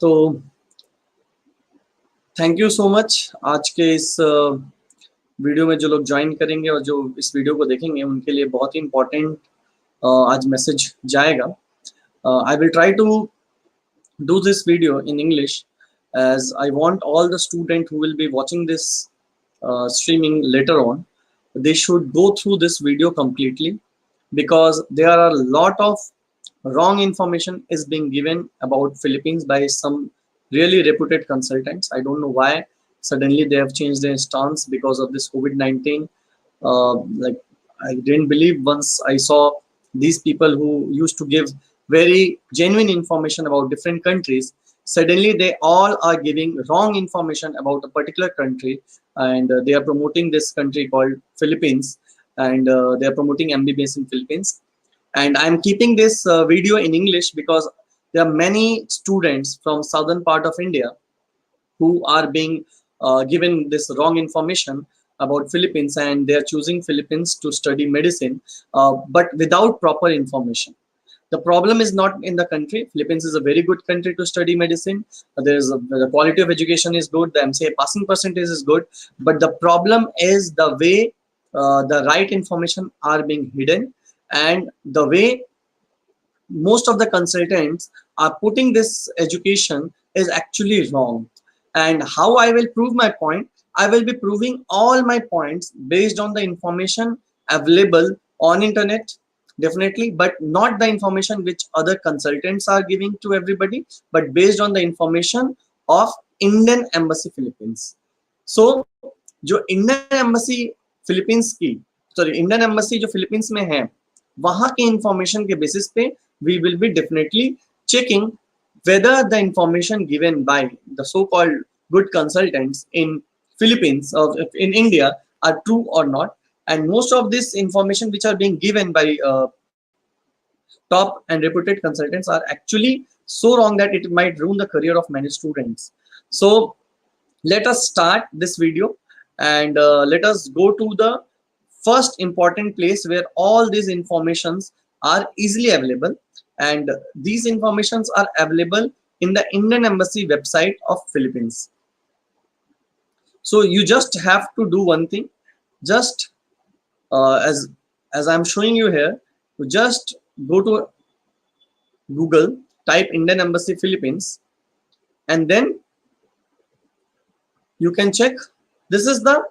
तो thank you so much. आज के इस वीडियो में जो लोग ज्वाइन करेंगे और जो इस वीडियो को देखेंगे उनके लिए बहुत ही इम्पोर्टेंट आज मैसेज जाएगा। I will try to do this video in English as I want all the students who will be watching this streaming later on, they should go through this video completely because there are a lot of wrong information is being given about Philippines by some really reputed consultants. I don't know why suddenly they have changed their stance because of this COVID-19. Like I didn't believe once I saw these people who used to give very genuine information about different countries. Suddenly they all are giving wrong information about a particular country, and they are promoting this country called Philippines, and they are promoting MBBS in Philippines. And I'm keeping this video in English because there are many students from southern part of India who are being given this wrong information about Philippines, and they are choosing Philippines to study medicine, but without proper information. The problem is not in the country. Philippines is a very good country to study medicine. The quality of education is good. The MCA passing percentage is good. But the problem is the way the right information are being hidden, and the way most of the consultants are putting this education is actually wrong. And how I will prove my point? I will be proving all my points based on the information available on internet, definitely, but not the information which other consultants are giving to everybody, but based on the information of Indian Embassy Philippines. So जो Indian embassy Philippines की Indian embassy जो Philippines में है वहां के information के basis पे we will be definitely checking whether the information given by the so-called good consultants in Philippines or in India are true or not. And most of this information which are being given by top and reputed consultants are actually so wrong that it might ruin the career of many students. So let us start this video, and let us go to the first important place where all these informations are easily available, and these informations are available in the Indian Embassy website of Philippines. So you just have to do one thing, just as I'm showing you here, you just go to Google, type Indian Embassy Philippines, and then you can check. This is the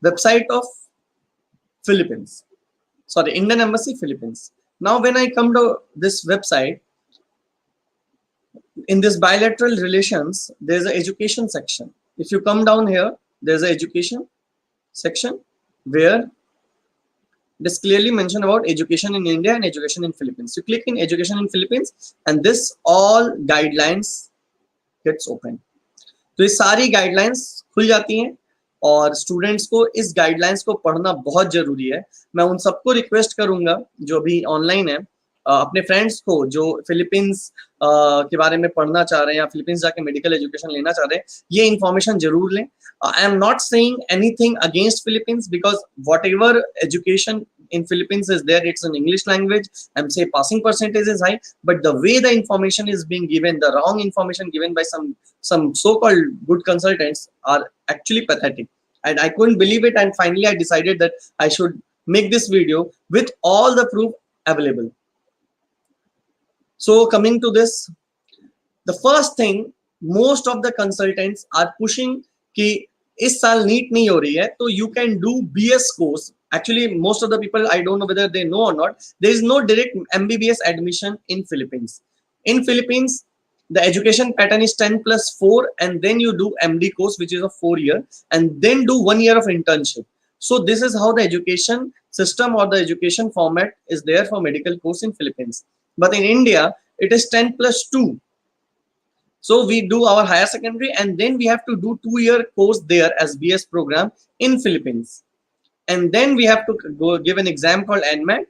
website of Philippines, sorry, Indian Embassy Philippines. Now when I come to this website, in this bilateral relations, there's an education section. If you come down here, there's an education section where it is clearly mentioned about education in India and education in Philippines. You click in education in Philippines and this all guidelines gets open. तो ये सारी guidelines खुल जाती हैं और students को इस guidelines को पढ़ना बहुत जरूरी है। मैं उन सबको रिक्वेस्ट करूंगा जो भी ऑनलाइन है, अपने फ्रेंड्स को जो फिलीपींस के बारे में पढ़ना चाह रहे हैं या फिलीपींस जाके मेडिकल एजुकेशन लेना चाह रहे हैं, ये इंफॉर्मेशन जरूर लें। आई am not saying anything against Philippines because what ever education in Philippines is there, it's an English language, and say passing percentage is high, but the way the information is being given, the wrong information given by some so-called good consultants are actually pathetic, and I couldn't believe it, and finally I decided that I should make this video with all the proof available. So coming to this, the first thing, most of the consultants are pushing कि इस साल NEET नहीं हो रही है तो you can do BS course. Actually, most of the people, I don't know whether they know or not, there is no direct MBBS admission in Philippines. In Philippines, the education pattern is 10+4, and then you do MD course, which is a 4-year, and then do 1 year of internship. So this is how the education system or the education format is there for medical course in Philippines. But in India, it is 10+2. So we do our higher secondary, and then we have to do 2-year course there as BS program in Philippines. And then we have to go give an exam called NMAT.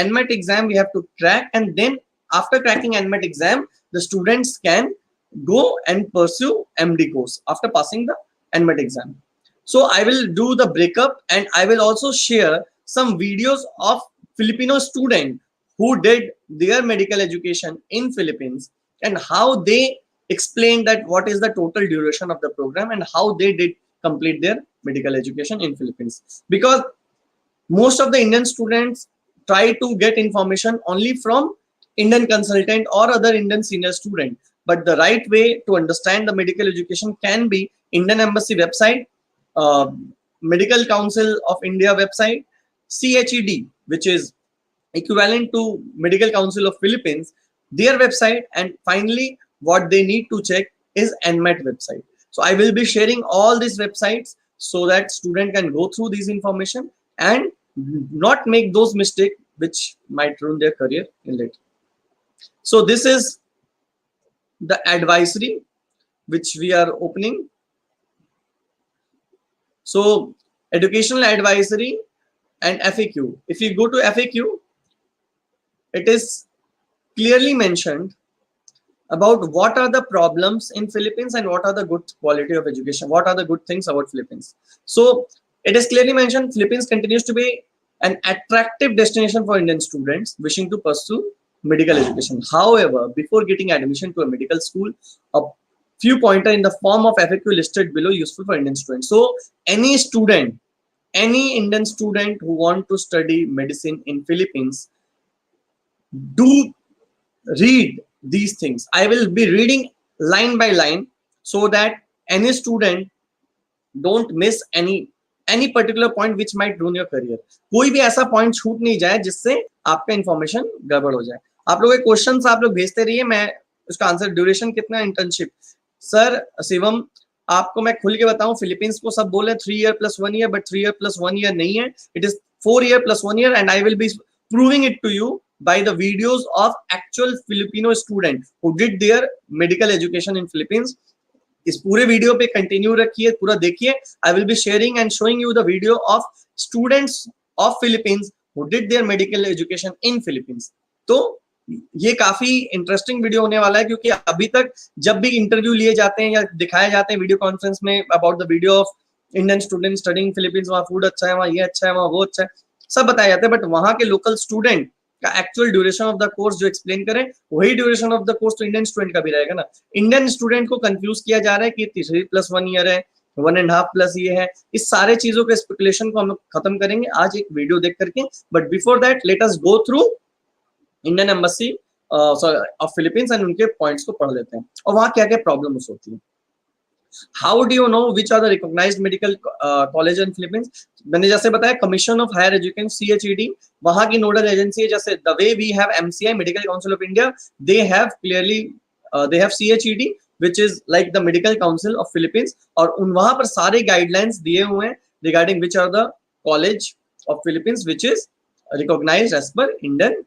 NMAT exam we have to crack, and then after cracking NMAT exam, the students can go and pursue MD course after passing the NMAT exam. So I will do the breakup, and I will also share some videos of Filipino students who did their medical education in Philippines and how they explained that what is the total duration of the program and how they did complete their medical education in Philippines. Because most of the Indian students try to get information only from Indian consultant or other Indian senior student. But the right way to understand the medical education can be Indian Embassy website, uh, Medical Council of India website, CHED, which is equivalent to Medical Council of Philippines, their website, and finally what they need to check is NMET website. So I will be sharing all these websites so that student can go through these information and not make those mistakes which might ruin their career in later. So this is the advisory which we are opening. So educational advisory and FAQ. If you go to FAQ, it is clearly mentioned about what are the problems in Philippines and what are the good quality of education, what are the good things about Philippines. So it is clearly mentioned Philippines continues to be an attractive destination for Indian students wishing to pursue medical education. However, before getting admission to a medical school, a few pointer in the form of FAQ listed below useful for Indian students. So any student, any Indian student who want to study medicine in Philippines, do read these things. I will be reading line by line so that any student don't miss any particular point which might ruin your career. कोई भी ऐसा point छूट नहीं जाए जिससे आपका information गड़बड़ हो जाए. आप लोग क्वेश्चंस आप लोग भेजते रहिए, मैं उसका आंसर. ड्यूरेशन कितना इंटर्नशिप? सर शिवम आपको मैं खुल के बताऊं, फिलीपींस को सब बोले 3 year plus 1 year, but 3 year plus 1 year नहीं है. It is 4 year plus 1 year, and I will be proving it to you by the videos of actual Filipino student who did their medical education in Philippines. इस पूरे video पे continue रखिए, पूरा देखिए. I will be sharing and showing you the video of students of Philippines who did their medical education in Philippines. तो ये काफी interesting video होने वाला है, क्योंकि अभी तक जब भी इंटरव्यू लिए जाते हैं या दिखाए जाते हैं वीडियो कॉन्फ्रेंस में about the video of Indian student studying Philippines, वहाँ फूड अच्छा है, वहाँ ये अच्छा है, वहाँ वो अच्छा है, सब बताया जाता है. बट वहाँ के लोकल स्टूडेंट का actual duration of the course जो एक्सप्लेन करें, वही ड्यूरेशन ऑफ द कोर्स तो इंडियन स्टूडेंट का भी रहेगा ना. इंडियन स्टूडेंट को कंफ्यूज किया जा रहा है कि 3+1 year है, 1.5 प्लस ये है. इस सारे चीजों के स्पेकुलेशन को हम लोग खत्म करेंगे आज एक वीडियो देख करके. But before that let us go through Indian embassy of Philippines and उनके पॉइंट्स को पढ़ लेते हैं और वहाँ क्या क्या प्रॉब्लम्स होती है. How do you know which are the recognized medical college in Philippines? मैंने जैसे बताया commission of higher education CHED वहाँ की नोडल एजेंसी है. जैसे the way we have MCI Medical Council of India, they have clearly they have CHED which is like the Medical Council of Philippines, और उन वहाँ पर सारे गाइडलाइंस दिए हुए हैं regarding which are the college of Philippines which is recognized as per Indian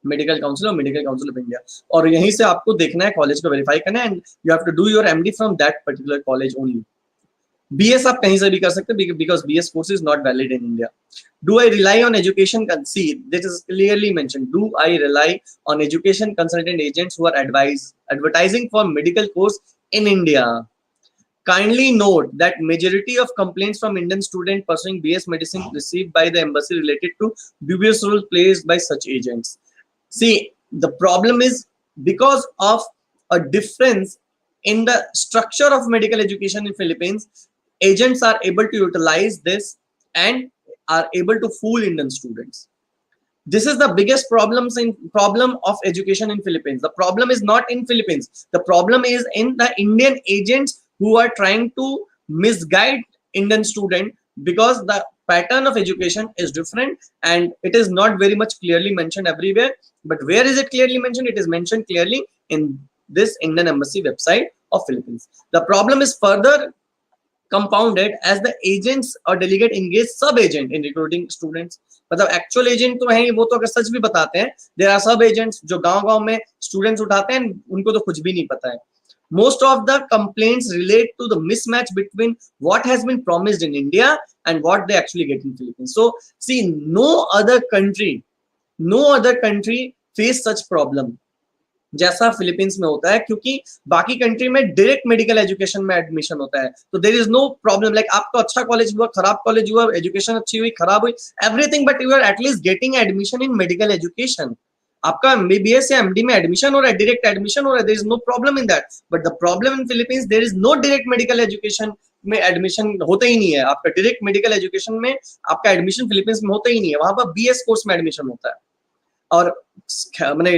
medical council और medical council of India. और यहीं से आपको देखना है, कॉलेज को वेरीफाई करना है, and you have to do your MD from that particular college only. BS आप कहीं से भी कर सकते हैं because BS course is not valid in India. Do I rely on education? See this is clearly mention. Do I rely on education consultant agents who are advertising for medical course in India? Kindly note that majority of complaints from Indian students pursuing BS medicine received by the embassy related to dubious role played by such agents. See, the problem is because of a difference in the structure of medical education in Philippines, agents are able to utilize this and are able to fool Indian students. This is the biggest problem of education in Philippines. The problem is not in Philippines. The problem is in the Indian agents who are trying to misguide Indian student, because the pattern of education is different and it is not very much clearly mentioned everywhere. But where is it clearly mentioned? It is mentioned clearly in this Indian Embassy website of Philippines. The problem is further compounded as the agents or delegate engage sub-agent in recruiting students. मतलब actual agent तो है, वो तो अगर सच भी बताते हैं. There are सब एजेंट्स जो गांव-गांव में स्टूडेंट्स उठाते हैं, उनको तो कुछ भी नहीं पता है. Most of the complaints relate to the mismatch between what has been promised in India and what they actually get in Philippines. So see, no other country face such problem जैसा फिलीपींस में होता है, क्योंकि बाकी country में direct medical education में admission होता है. तो there is no problem like आपका अच्छा कॉलेज हुआ, खराब कॉलेज हुआ, एजुकेशन अच्छी हुई, खराब हुई, everything, but you are at least getting admission in medical education. आपका MBBS या MD में एडमिशन हो रहा है, डायरेक्ट एडमिशन हो रहा है, there is no problem in that, but the problem in Philippines there is no direct medical education में एडमिशन होता ही नहीं है। आपका डायरेक्ट मेडिकल एजुकेशन में आपका एडमिशन फिलीपींस में होता ही नहीं है, वहां पर BS कोर्स में एडमिशन होता है। और मैंने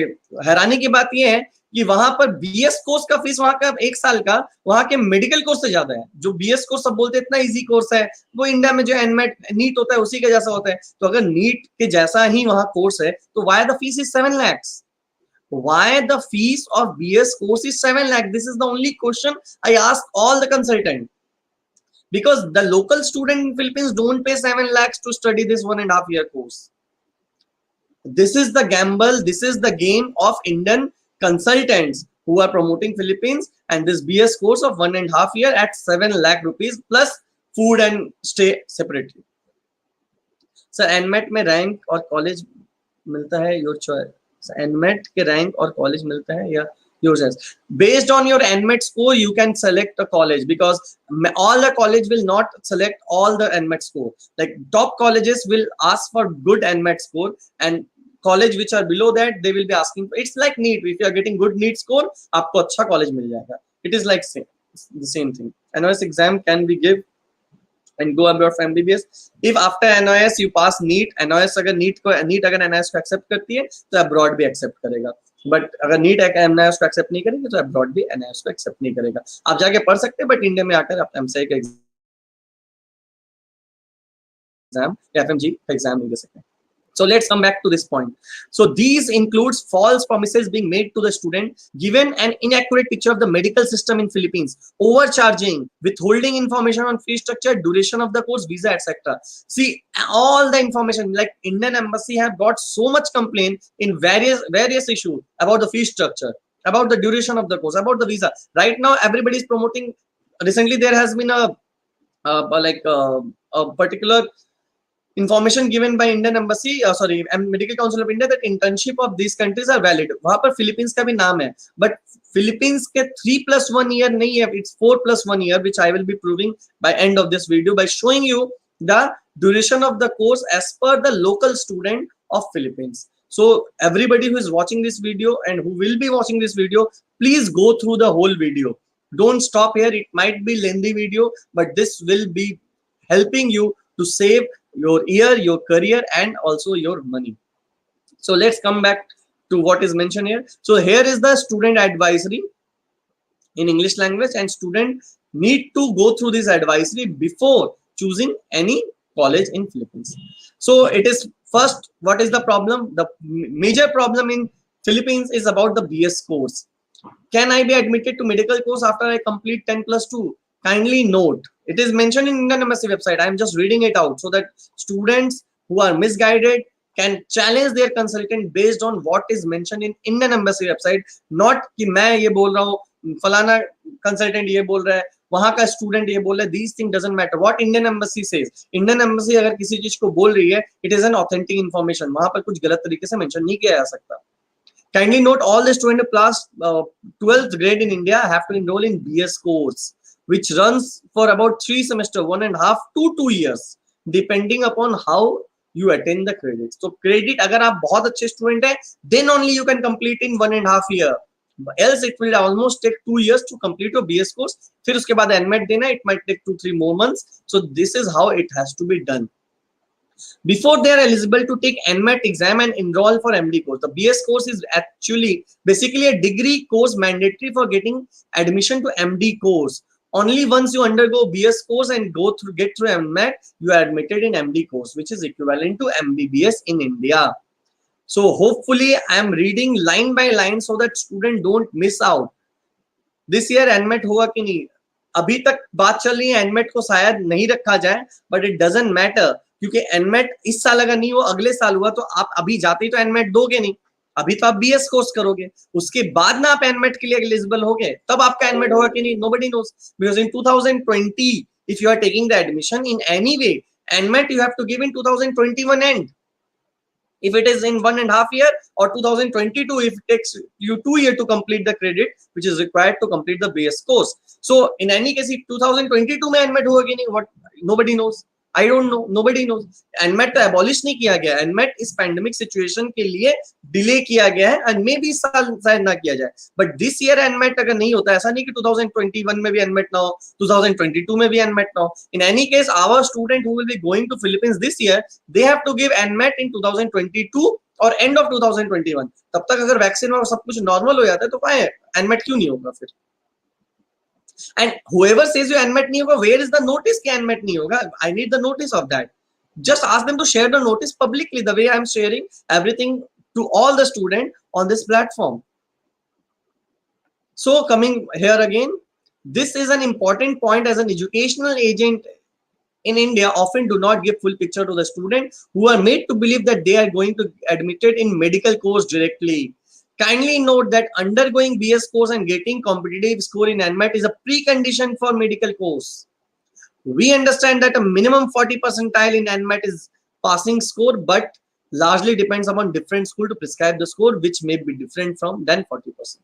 हैरानी की बात यह है कि वहां पर BS कोर्स का फीस वहां का 1 साल का वहां के मेडिकल कोर्स से ज्यादा है। जो BS कोर्स सब बोलते हैं इतना इजी कोर्स है, वो इंडिया में जो एनमेट नीट होता है उसी के जैसा होता है। तो अगर नीट के जैसा ही वहां कोर्स है तो why the fees is 7 lakhs? Why the fees of BS course is 7 lakh? This is the only question I ask all the consultant, because the local student in Philippines don't pay 7 lakhs to study this 1.5 year course. This is the gamble, this is the game of Indian consultants who are promoting Philippines, and this BS course of 1.5 year at 7 lakh rupees plus food and stay separately. Sir, NMAT में rank और college मिलता है, your choice. So, NMAT के rank और college मिलता है या your choice. Based on your NMAT score, you can select a college, because all the college will not select all the NMAT score. Like top colleges will ask for good NMAT score, and college which are below that they will be asking for, it's like NEET. If you are getting good NEET score, आपको अच्छा college मिल जाएगा. It is like the same thing. NOS exam can be give and go abroad for MBBS. If after NOS you pass NEET, NOS अगर NEET अगर NOS को accept करती है तो abroad भी accept करेगा. बट अगर NEET NOS को accept नहीं करेंगे तो abroad भी NOS को accept नहीं करेगा. आप जाके पढ़ सकते हैं, बट इंडिया में आकर आप MCI का एग्जाम या FMG का एग्जाम नहीं दे सकते. So let's come back to this point. So these includes false promises being made to the student, given an inaccurate picture of the medical system in Philippines, overcharging, withholding information on fee structure, duration of the course, visa, etc. See, all the information, like Indian embassy have got so much complaint in various issues about the fee structure, about the duration of the course, about the visa. Right now, everybody is promoting. Recently, there has been a particular information given by Indian Embassy, Medical Council of India, that internship of these countries are valid. वहाँ पर Philippines का भी नाम है, but Philippines के 3+1 year नहीं है, it's 4+1 year, which I will be proving by end of this video by showing you the duration of the course as per the local student of Philippines. So everybody who is watching this video and who will be watching this video, please go through the whole video. Don't stop here. It might be lengthy video, but this will be helping you to save your year, your career, and also your money. So let's come back to what is mentioned here. So here is the student advisory in English language, and student need to go through this advisory before choosing any college in Philippines. So it is first, what is the problem? The major problem in Philippines is about the BS course. Can I be admitted to medical course after I complete 10+2? Kindly note, it is mentioned in Indian Embassy website. I am just reading it out so that students who are misguided can challenge their consultant based on what is mentioned in Indian Embassy website. Not कि मैं ये बोल रहा हूँ, फलाना consultant ये बोल रहा है, वहाँ का student ये बोल रहा है. These things doesn't matter. What Indian Embassy says. Indian Embassy अगर किसी चीज को बोल रही है, it is an authentic information. वहाँ पर कुछ गलत तरीके से mention नहीं किया जा सकता. Kindly note, all the students of class 12th grade in India have to enroll in BS course, which runs for about 3 semesters, 1.5 to 2 years, depending upon how you attain the credits. So credit, अगर आप बहुत अच्छे student हैं, then only you can complete in 1.5 year. Else it will almost take 2 years to complete your BS course. फिर उसके बाद NMAT देना, it might take 2-3 more months. So this is how it has to be done. Before they are eligible to take NMAT exam and enroll for MD course. The BS course is actually basically a degree course mandatory for getting admission to MD course. Only once you undergo BS course and get through NMAT, you are admitted in MD course, which is equivalent to MBBS in India. So hopefully I am reading line by line so that students don't miss out. This year NMAT होगा कि नहीं? अभी तक बात चल रही है NMAT को शायद नहीं रखा जाए, but it doesn't matter, क्योंकि NMAT इस साल अगर नहीं हो अगले साल हुआ तो आप अभी जाते ही तो NMAT दोगे नहीं. अभी तो आप BS कोर्स करोगे, उसके बाद ना आप NMAT के लिए एलिजिबल होगे, तब आपका NMAT होगा कि नहीं, nobody knows. Because in 2020, if you are taking the admission in any way, NMAT you have to give in 2021 end. If it is in 1.5 year, or 2022, if it takes you 2 years to complete the credit which is required to complete the BS course. So in any case, if 2022 में NMAT होगा कि नहीं, what nobody knows. I don't know, nobody knows. NMAT तो abolish नहीं किया गया, NMAT इस pandemic situation के लिए डिले किया गया है एंड मे बी इस साल शायद ना किया जाए, बट दिस ईयर एनमेट अगर नहीं होता, ऐसा नहीं कि 2021 में भी एनमेट ना हो, 2022 में भी एनमेट ना हो, in any case our student who will be going to Philippines this year, they have to give NMAT in 2022 और एंड ऑफ 2021। तब तक अगर वैक्सीन और सब कुछ नॉर्मल हो जाता है तो पाए एनमेट क्यों नहीं होगा फिर? And whoever says you NMAT nahi hoga, where is the notice ki NMAT nahi hoga? I need the notice of that. Just ask them to share the notice publicly the way I am sharing everything to all the students on this platform. So coming here again, this is an important point. As an educational agent in India often do not give full picture to the student who are made to believe that they are going to admitted in medical course directly. Kindly note that undergoing BS course and getting competitive score in NMAT is a precondition for medical course. We understand that a minimum 40 percentile in NMAT is passing score, but largely depends upon different school to prescribe the score, which may be different from than 40%.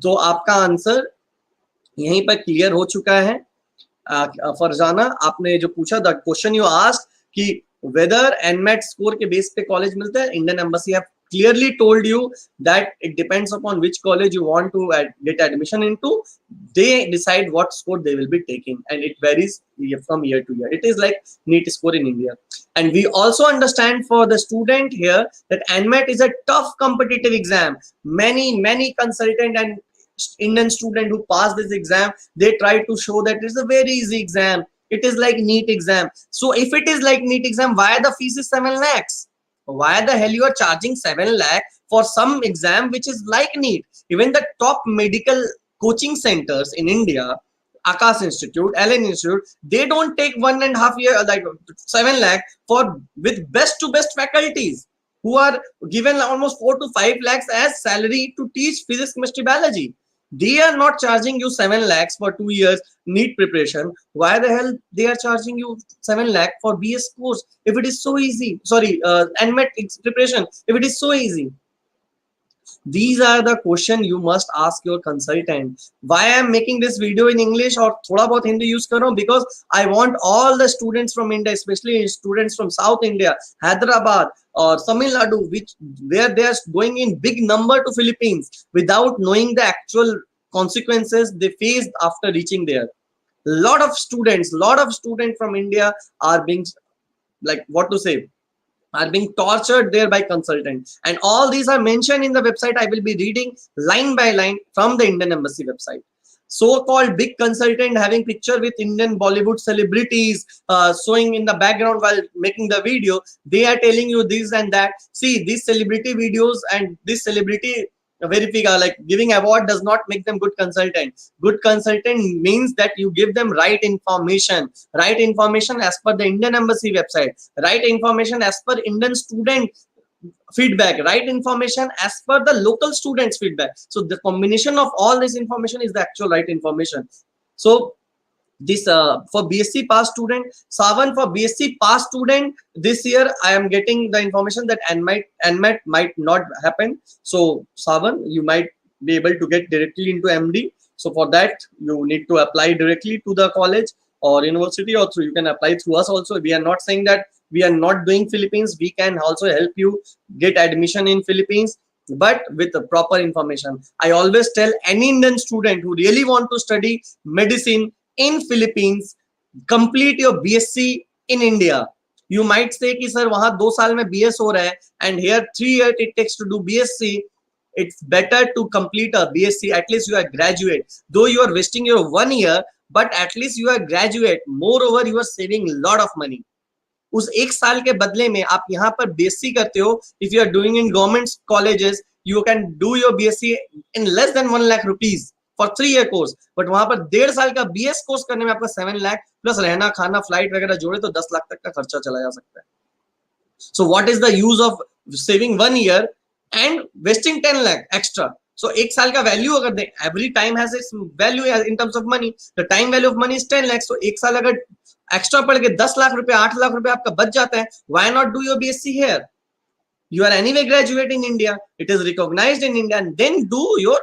तो आपका answer यहीं पर clear हो चुका है। फरजाना, आपने जो पूछा द क्वेश्चन यू आस्क्ड कि वेदर एनमेट स्कोर के बेस पे कॉलेज मिलता है, Indian embassy have clearly told you that it depends upon which college you want to get admission into. They decide what score they will be taking, and it varies from year to year. It is like NEET score in India. And we also understand for the student here that NMAT is a tough competitive exam. Many consultant and Indian student who pass this exam, they try to show that it's a very easy exam. It is like NEET exam. So if it is like NEET exam, why the fees is 7 lakhs? Why the hell you are charging 7 lakh for some exam which is like NEET? Even the top medical coaching centers in India, Akash Institute, Allen Institute, they don't take 1.5 year like 7 lakh for with best to best faculties who are given almost 4 to 5 lakhs as salary to teach physics, chemistry, biology. They are not charging you 7 lakhs for 2 years NEET preparation. Why the hell they are charging you 7 lakh for BS course if it is so easy? Sorry, NMAT preparation if it is so easy. These are the question you must ask your consultant. Why I am making this video in English or thoda bahut Hindi use kar raha hu? Because I want all the students from India, especially students from South India, Hyderabad or Tamil Nadu, where they are going in big number to Philippines without knowing the actual consequences they faced after reaching there. Lot of students from India are being, like, what to say, are being tortured there by consultants, and all these are mentioned in the website. I will be reading line by line from the Indian Embassy website. So-called big consultant having picture with Indian Bollywood celebrities showing in the background while making the video. They are telling you this and that. See, these celebrity videos and this celebrity verify, like giving award does not make them good consultant. Good consultant means that you give them right information as per the Indian Embassy website, right information as per Indian student feedback, right information as per the local students feedback. So the combination of all this information is the actual right information. So this for BSc pass student, Savan, for BSc pass student this year I am getting the information that NMAT might not happen. So Savan, you might be able to get directly into MD. So for that you need to apply directly to the college or university, or through, you can apply through us also. We are not saying that we are not doing Philippines. We can also help you get admission in Philippines, but with the proper information. I always tell any Indian student who really want to study medicine in Philippines, complete your BSc in India. You might say कि sir वहाँ 2 साल में BS हो रहा है and here 3 years it takes to do BSc. It's better to complete a BSc. At least you are graduate. Though you are wasting your 1 year, but at least you are graduate. Moreover, you are saving a lot of money. उस 1 साल के बदले में आप यहाँ पर BSc करते हो. If you are doing in government colleges, you can do your BSc in less than 1 lakh rupees for 3-year course. But वहाँ पर 1.5 साल का BS कोर्स करने में आपका 7 लाख प्लस रहना खाना फ्लाइट वगैरह जोड़े तो 10 लाख तक का खर्चा चला जा सकता है. So what is the use of saving 1 year and wasting 10 lakh extra? So 1 साल का वैल्यू अगर दें, every time has its value in terms of money. The time value of money is 10 lakhs. So 1 साल अगर extra पढ़ के 10 लाख रुपए 8 लाख रुपए आपका बच जाता है, why not do your BSc here? You are anyway graduate in India. It is recognized in India, and then do your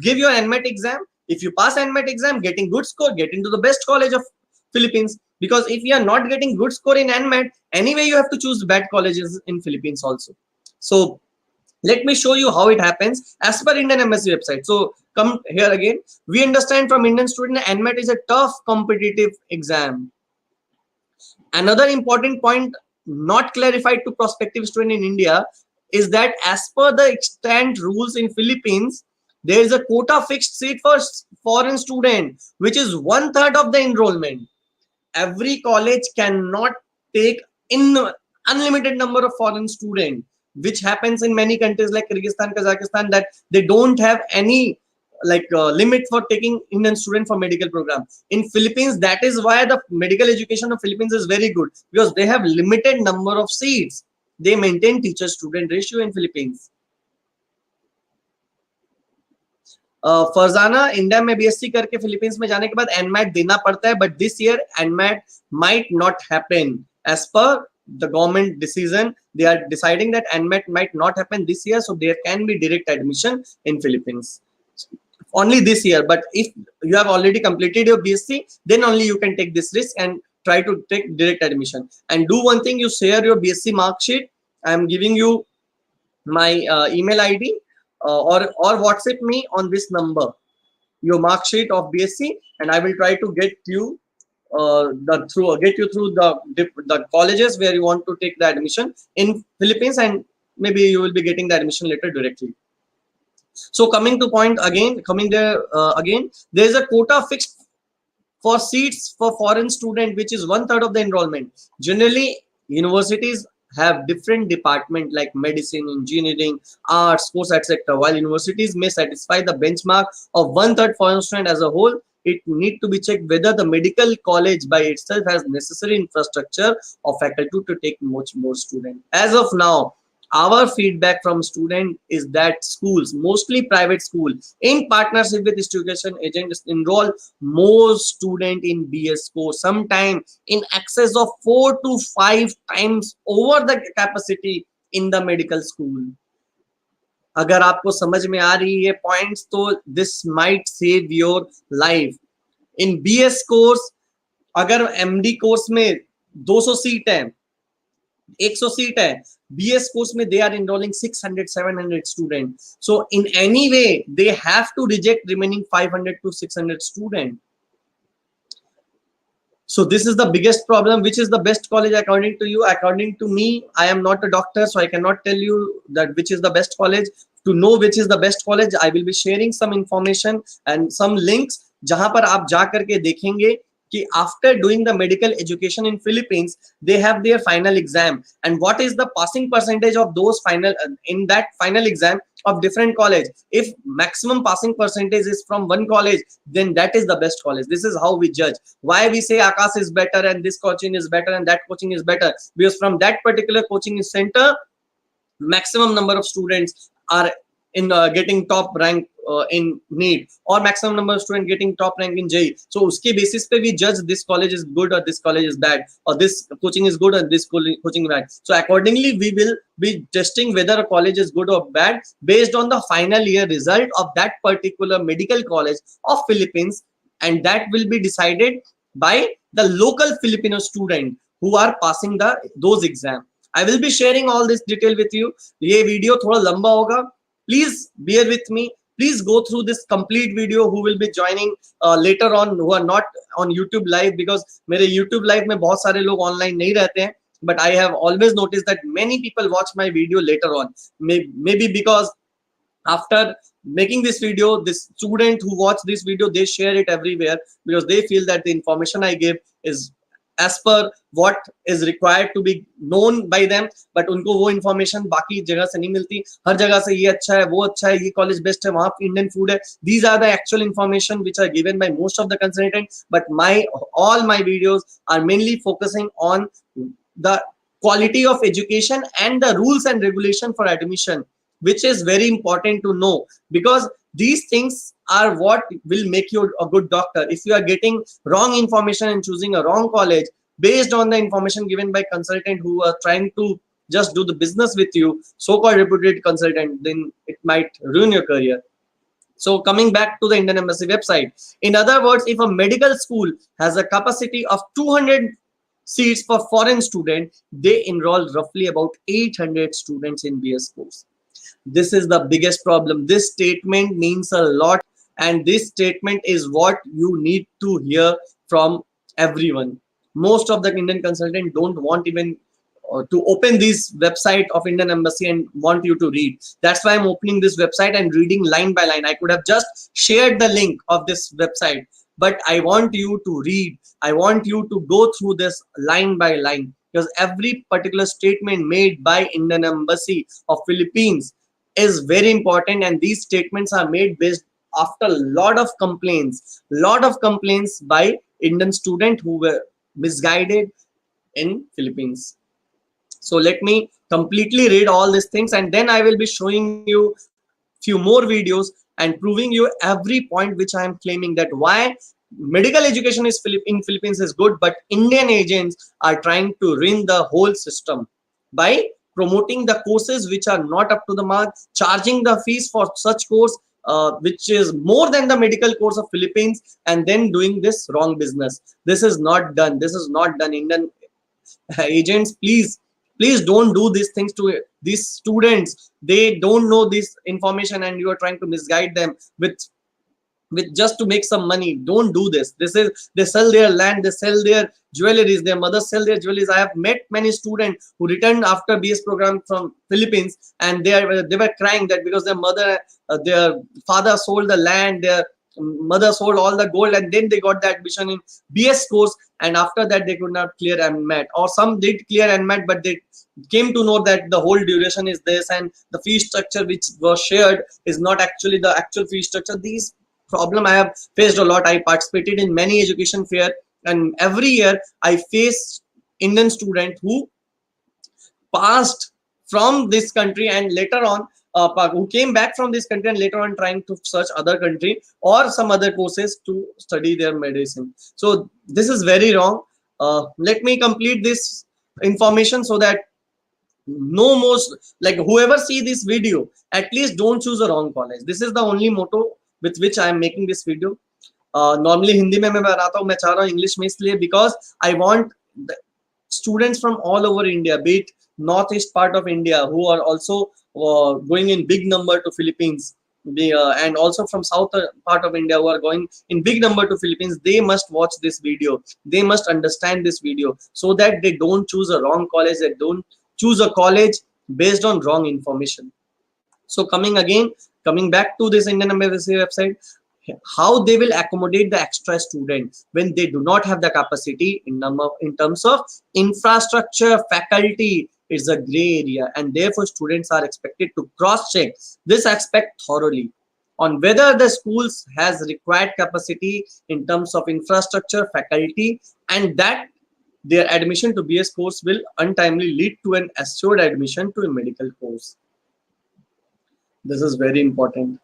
give your NMAT exam. If you pass NMAT exam, getting good score, get into the best college of Philippines. because if you are not getting good score in NMAT, anyway you have to choose bad colleges in Philippines also. So let me show you how it happens as per Indian MSc website. So come here again. We understand from Indian student NMAT is a tough competitive exam. Another important point not clarified to prospective student in India is that as per the extant rules in Philippines, there is a quota fixed seat for foreign student, which is 1/3 of the enrollment. Every college cannot take in unlimited number of foreign students, which happens in many countries like Kyrgyzstan, Kazakhstan, that they don't have any like limit for taking Indian student for medical program. In Philippines, that is why the medical education of Philippines is very good, because they have limited number of seats. They maintain teacher student ratio in Philippines. Farzana India में BSc करके Philippines में जाने के बाद NMAT देना पड़ता है, but this year NMAT might not happen as पर the government decision. They are deciding that NMAT might not happen this year, so there can be direct admission in Philippines only this year. But if you have already completed your BSc, then only you can take this risk and try to take direct admission. And do one thing, you share your BSc mark sheet. I am giving you my email ID or WhatsApp me on this number your mark sheet of BSc, and I will try to get you get you through the colleges where you want to take the admission in Philippines, and maybe you will be getting the admission letter directly. So coming to point again, there is a quota fixed for seats for foreign student, which is 1/3 of the enrollment. Generally, universities have different department like medicine, engineering, arts, sports, etc. While universities may satisfy the benchmark of 1/3 foreign student as a whole, it need to be checked whether the medical college by itself has necessary infrastructure or faculty to take much more students. As of now, our feedback from students is that schools, mostly private schools, in partnership with education agents, enroll more students in BS course, sometimes in excess of 4 to 5 times over the capacity in the medical school. अगर आपको समझ में आ रही है points, तो this might save your life. In BS course अगर MD course में 200 seat है, 100 सीट है, BS course में they are enrolling 600-700 students. So in any way they have to reject remaining 500 to 600 students. So this is the biggest problem. Which is the best college according to you? According to me, I am not a doctor, so I cannot tell you that which is the best college. To know which is the best college, I will be sharing some information and some links जहां पर आप जा करके देखेंगे कि after doing the medical education in Philippines, they have their final exam, and what is the passing percentage of those final in that final exam of different college. If maximum passing percentage is from one college, then that is the best college. This is how we judge. Why we say Akash is better and this coaching is better and that coaching is better? Because from that particular coaching center, maximum number of students are in getting top rank in NEET, or maximum number of students getting top rank in JEE. So uske basis pe we judge this college is good or this college is bad, or this coaching is good or this coaching is bad. So accordingly we will be testing whether a college is good or bad based on the final year result of that particular medical college of Philippines, and that will be decided by the local Filipino student who are passing those exams. I will be sharing all this detail with you. ये video थोड़ा लंबा होगा. Please bear with me. Please go through this complete video. Who will be joining later on, who are not on YouTube live, because मेरे YouTube live में बहुत सारे लोग online नहीं रहते हैं. But I have always noticed that many people watch my video later on. Maybe because after making this video, this student who watch this video, they share it everywhere because they feel that the information I give is as per what is required to be known by them, but उनको वो information बाकी जगह से नहीं मिलती. हर जगह से ये अच्छा है, वो अच्छा है, ये college best है, वहाँ Indian food है. These are the actual information which are given by most of the consultants, but all my videos are mainly focusing on the quality of education and the rules and regulation for admission, which is very important to know, because these things are what will make you a good doctor. If you are getting wrong information and choosing a wrong college based on the information given by consultant who are trying to just do the business with you, so-called reputed consultant, then it might ruin your career. So coming back to the Indian Embassy website, in other words, if a medical school has a capacity of 200 seats for foreign students, they enroll roughly about 800 students in BS course. This is the biggest problem. This statement means a lot, and this statement is what you need to hear from everyone. Most of the Indian consultants don't want even to open this website of Indian Embassy and want you to read. That's why I'm opening this website and reading line by line. I could have just shared the link of this website, but I want you to read. I want you to go through this line by line, because every particular statement made by Indian Embassy of Philippines is very important, and these statements are made based after a lot of complaints by Indian students who were misguided in Philippines. So let me completely read all these things, and then I will be showing you few more videos and proving you every point which I am claiming, that why medical education is in Philippines is good, but Indian agents are trying to ruin the whole system by promoting the courses which are not up to the mark, charging the fees for such course which is more than the medical course of Philippines, and then doing this wrong business. This is not done. This is not done. Indian agents, please don't do these things to these students. They don't know this information, and you are trying to misguide them with just to make some money. Don't do this. This is, they sell their land, they sell their jewelries, their mothers sell their jewelries. I have met many students who returned after BS program from Philippines, and they were crying that because their mother, their father sold the land, their mother sold all the gold, and then they got the admission in BS course, and after that they could not clear MMAT, or some did clear MMAT, but they came to know that the whole duration is this, and the fee structure which was shared is not actually the actual fee structure. These problem I have faced a lot. I participated in many education fair, and every year I face Indian student who passed from this country and later on who came back from this country and later on trying to search other country or some other courses to study their medicine. So this is very wrong. Let me complete this information so that no more, like whoever see this video, at least don't choose a wrong college. This is the only motto with which I am making this video. Normally Hindi mein main banata hu, main cha raha hu English mein isliye because I want the students from all over India, be it northeast part of India, who are also going in big number to Philippines, and also from south part of India who are going in big number to Philippines. They must watch this video. They must understand this video so that they don't choose a wrong college. They don't choose a college based on wrong information. So coming back to this Indian Embassy website, how they will accommodate the extra students when they do not have the capacity in terms of infrastructure, faculty. It's a gray area, and therefore students are expected to cross check this aspect thoroughly on whether the schools has required capacity in terms of infrastructure, faculty, and that their admission to BS course will untimely lead to an assured admission to a medical course. This is very important.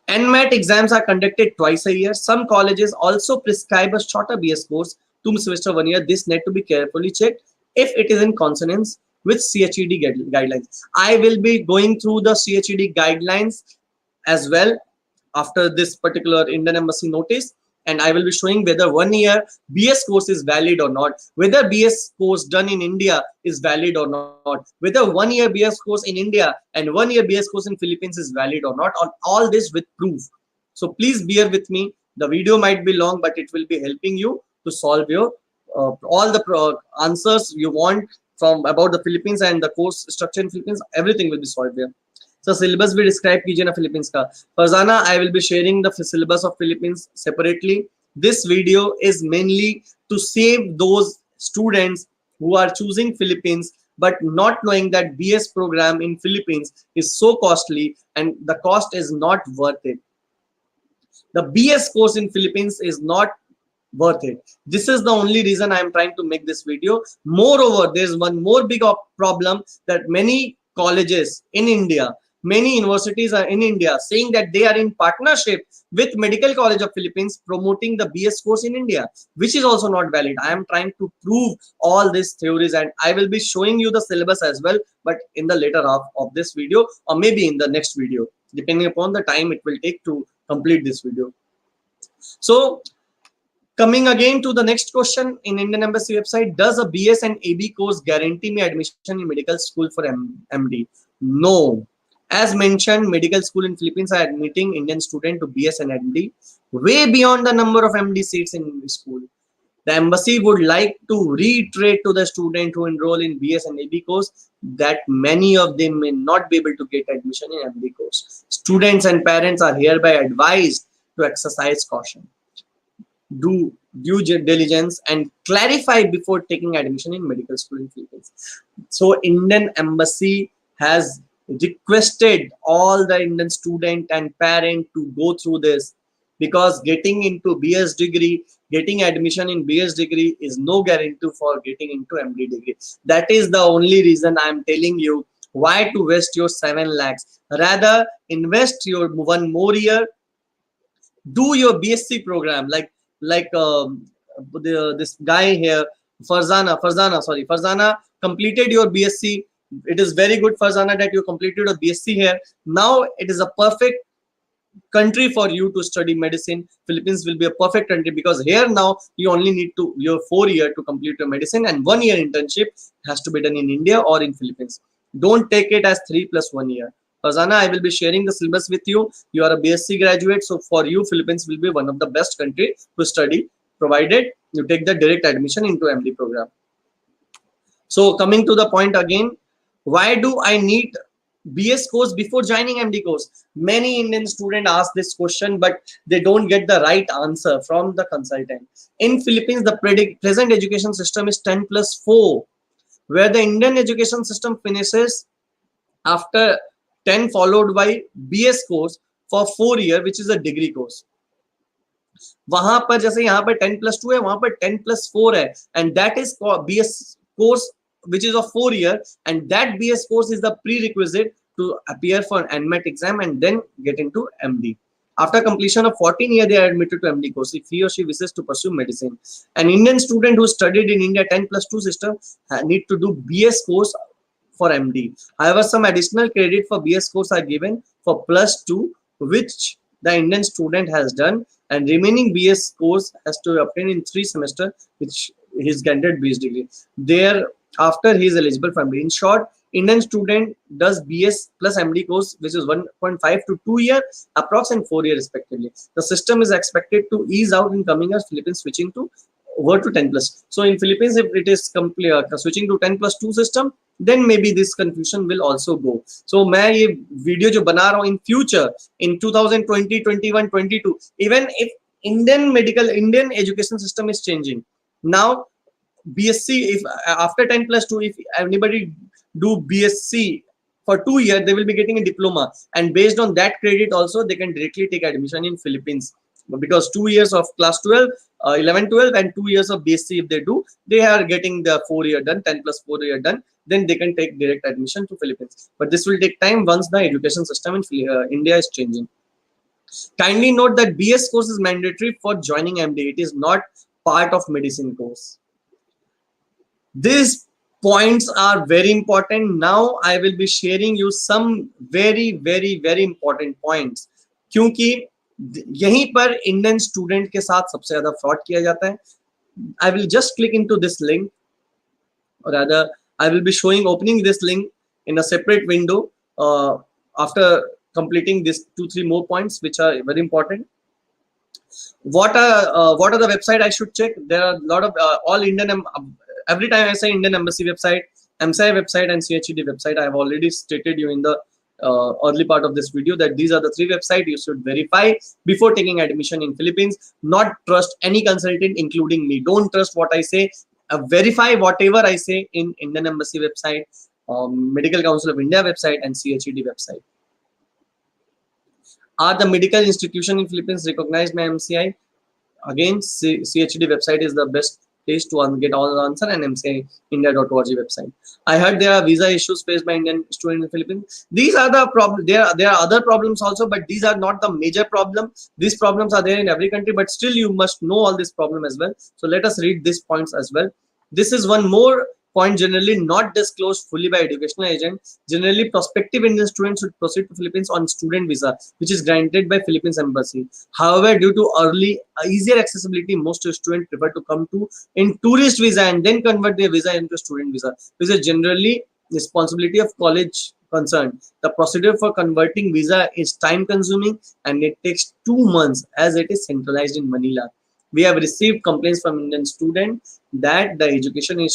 NMAT exams are conducted twice a year. Some colleges also prescribe a shorter BS course, 2 semester 1 year. This need to be carefully checked if it is in consonance with CHED guidelines. I will be going through the CHED guidelines as well after this particular Indian Embassy notice, and I will be showing whether 1 year BS course is valid or not, whether BS course done in India is valid or not, whether 1 year BS course in India and 1 year BS course in Philippines is valid or not, on all this with proof. So please bear with me. The video might be long, but it will be helping you to solve your all the answers you want from about the Philippines and the course structure in Philippines. Everything will be solved there. So syllabus भी describe कीजिए ना Philippines का. Farzana, I will be sharing the syllabus of Philippines separately. This video is mainly to save those students who are choosing Philippines but not knowing that BS program in Philippines is so costly and the cost is not worth it. The BS course in Philippines is not worth it. This is the only reason I am trying to make this video. Moreover, there's one more big problem that many colleges in India, many universities are in India saying that they are in partnership with Medical College of Philippines promoting the BS course in India, which is also not valid. I am trying to prove all these theories, and I will be showing you the syllabus as well, but in the later half of this video or maybe in the next video, depending upon the time it will take to complete this video. So coming again to the next question in Indian Embassy website, does a BS and AB course guarantee me admission in medical school for MD? No. As mentioned, medical school in Philippines are admitting Indian student to BS and MD way beyond the number of MD seats in school. The embassy would like to reiterate to the student who enroll in BS and AB course that many of them may not be able to get admission in MD course. Students and parents are hereby advised to exercise caution, do due diligence, and clarify before taking admission in medical school in Philippines. So Indian Embassy has requested all the Indian student and parent to go through this, because getting into BS degree, getting admission in BS degree is no guarantee for getting into MD degree. That is the only reason I am telling you why to waste your 7 lakhs. Rather invest your 1 more year, do your BSc program like this guy here, Farzana completed your BSc. It is very good, Farzana, that you completed a BSc here. Now it is a perfect country for you to study medicine. Philippines will be a perfect country, because here now you only need to your 4 year to complete your medicine, and 1 year internship has to be done in India or in Philippines. Don't take it as 3 + 1 year. Fazana, I will be sharing the syllabus with you. You are a BSc graduate, so for you Philippines will be one of the best country to study, provided you take the direct admission into MD program. So coming to the point again, why do I need BS course before joining MD course? Many Indian students ask this question, but they don't get the right answer from the consultant. In Philippines, the present education system is 10+4, where the Indian education system finishes after 10 followed by BS course for 4 year, which is a degree course. वहां पर जैसे यहाँ पर 10+2 है, वहां पर 10+4 है, and that is BS course which is of 4 year, and that BS course is the prerequisite to appear for an NMAT exam and then get into MD. After completion of 14 years, they are admitted to MD course if he or she wishes to pursue medicine. An Indian student who studied in India 10+2 system need to do BS course for MD. However, some additional credit for BS course are given for +2, which the Indian student has done, and remaining BS course has to obtain in 3 semesters, which he is granted BS degree. Thereafter, he is eligible for MD. In short, Indian student does BS plus MD course, which is 1.5 to 2 year, approx and 4 year respectively. The system is expected to ease out in coming years, Philippines switching to over to 10+. So in Philippines, if it is switching to 10+2 system, then maybe this confusion will also go. So मैं ये video जो बना रहा हूँ in future, in 2020, 21, 22, even if Indian education system is changing now, BSc, if after 10+2, if anybody do BSc for 2 years, they will be getting a diploma, and based on that credit also they can directly take admission in Philippines, because 2 years of class 12, 11, 12, and 2 years of BSc if they do, they are getting the 4 year done, 10+4 year done, then they can take direct admission to Philippines. But this will take time once the education system in India is changing. Kindly note that BS course is mandatory for joining MD. It is not part of medicine course. These points are very important. Now I will be sharing you some very important points, क्योंकि यहीं पर Indian student के साथ सबसे ज्यादा fraud किया जाता है. I will just click into this link, or rather I will be opening this link in a separate window after completing this 2-3 more points which are very important. What are the website I should check? There are a lot of all Indian, every time I say Indian Embassy website, MSI website, and CHED website, I have already stated you in the early part of this video that these are the 3 websites you should verify before taking admission in Philippines. Not trust any consultant, including me. Don't trust what I say. Verify whatever I say in Indian Embassy website, Medical Council of India website, and CHED website. Are the medical institution in Philippines recognized by MCI? Again, CHED website is the best place to get all the answer, and MCIindia.org website. I heard there are visa issues faced by Indian students in the Philippines. These are the problems. There are other problems also, but these are not the major problem. These problems are there in every country, but still you must know all this problem as well. So let us read these points as well. This is one more point generally not disclosed fully by educational agent. Generally, prospective Indian students should proceed to Philippines on student visa, which is granted by Philippines embassy. However, due to easier accessibility, most students prefer to come to in tourist visa and then convert their visa into student visa, which is generally responsibility of college concerned. The procedure for converting visa is time consuming and it takes 2 months as it is centralized in Manila. We have received complaints from Indian students that the education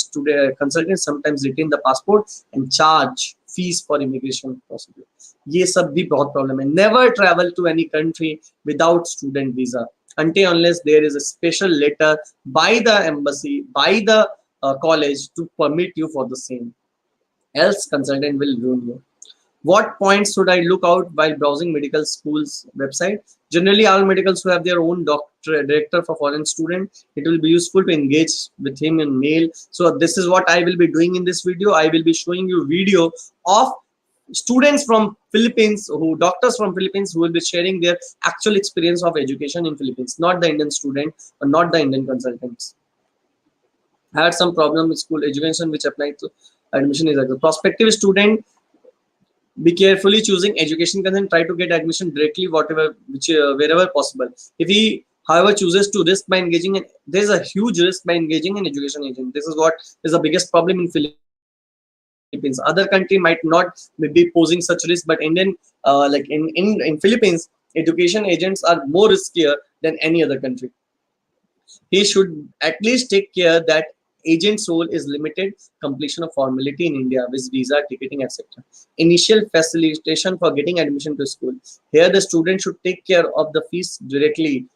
consultants sometimes retain the passport and charge fees for immigration procedure. ये सब भी बहुत problem है. Never travel to any country without student visa until unless there is a special letter by the embassy, by the college to permit you for the same. Else consultant will ruin you. What points should I look out while browsing medical schools website? Generally, all medicals who have their own director for foreign student, it will be useful to engage with him in mail. So this is what I will be doing in this video. I will be showing you video of students from Philippines, doctors from Philippines who will be sharing their actual experience of education in Philippines, not the Indian student or not the Indian consultants. I had some problem with school education which applied to admission is like the prospective student. Be carefully choosing education consent. Try to get admission directly, wherever possible. If he, however, chooses to risk by engaging in, there's a huge risk by engaging in education agent. This is what is the biggest problem in Philippines. Other country might not be posing such risk, but Indian, like in Philippines, education agents are more riskier than any other country. He should at least take care that agent's role is limited completion of formality in India with visa, ticketing, etc. Initial facilitation for getting admission to school. Here the student should take care of the fees directly.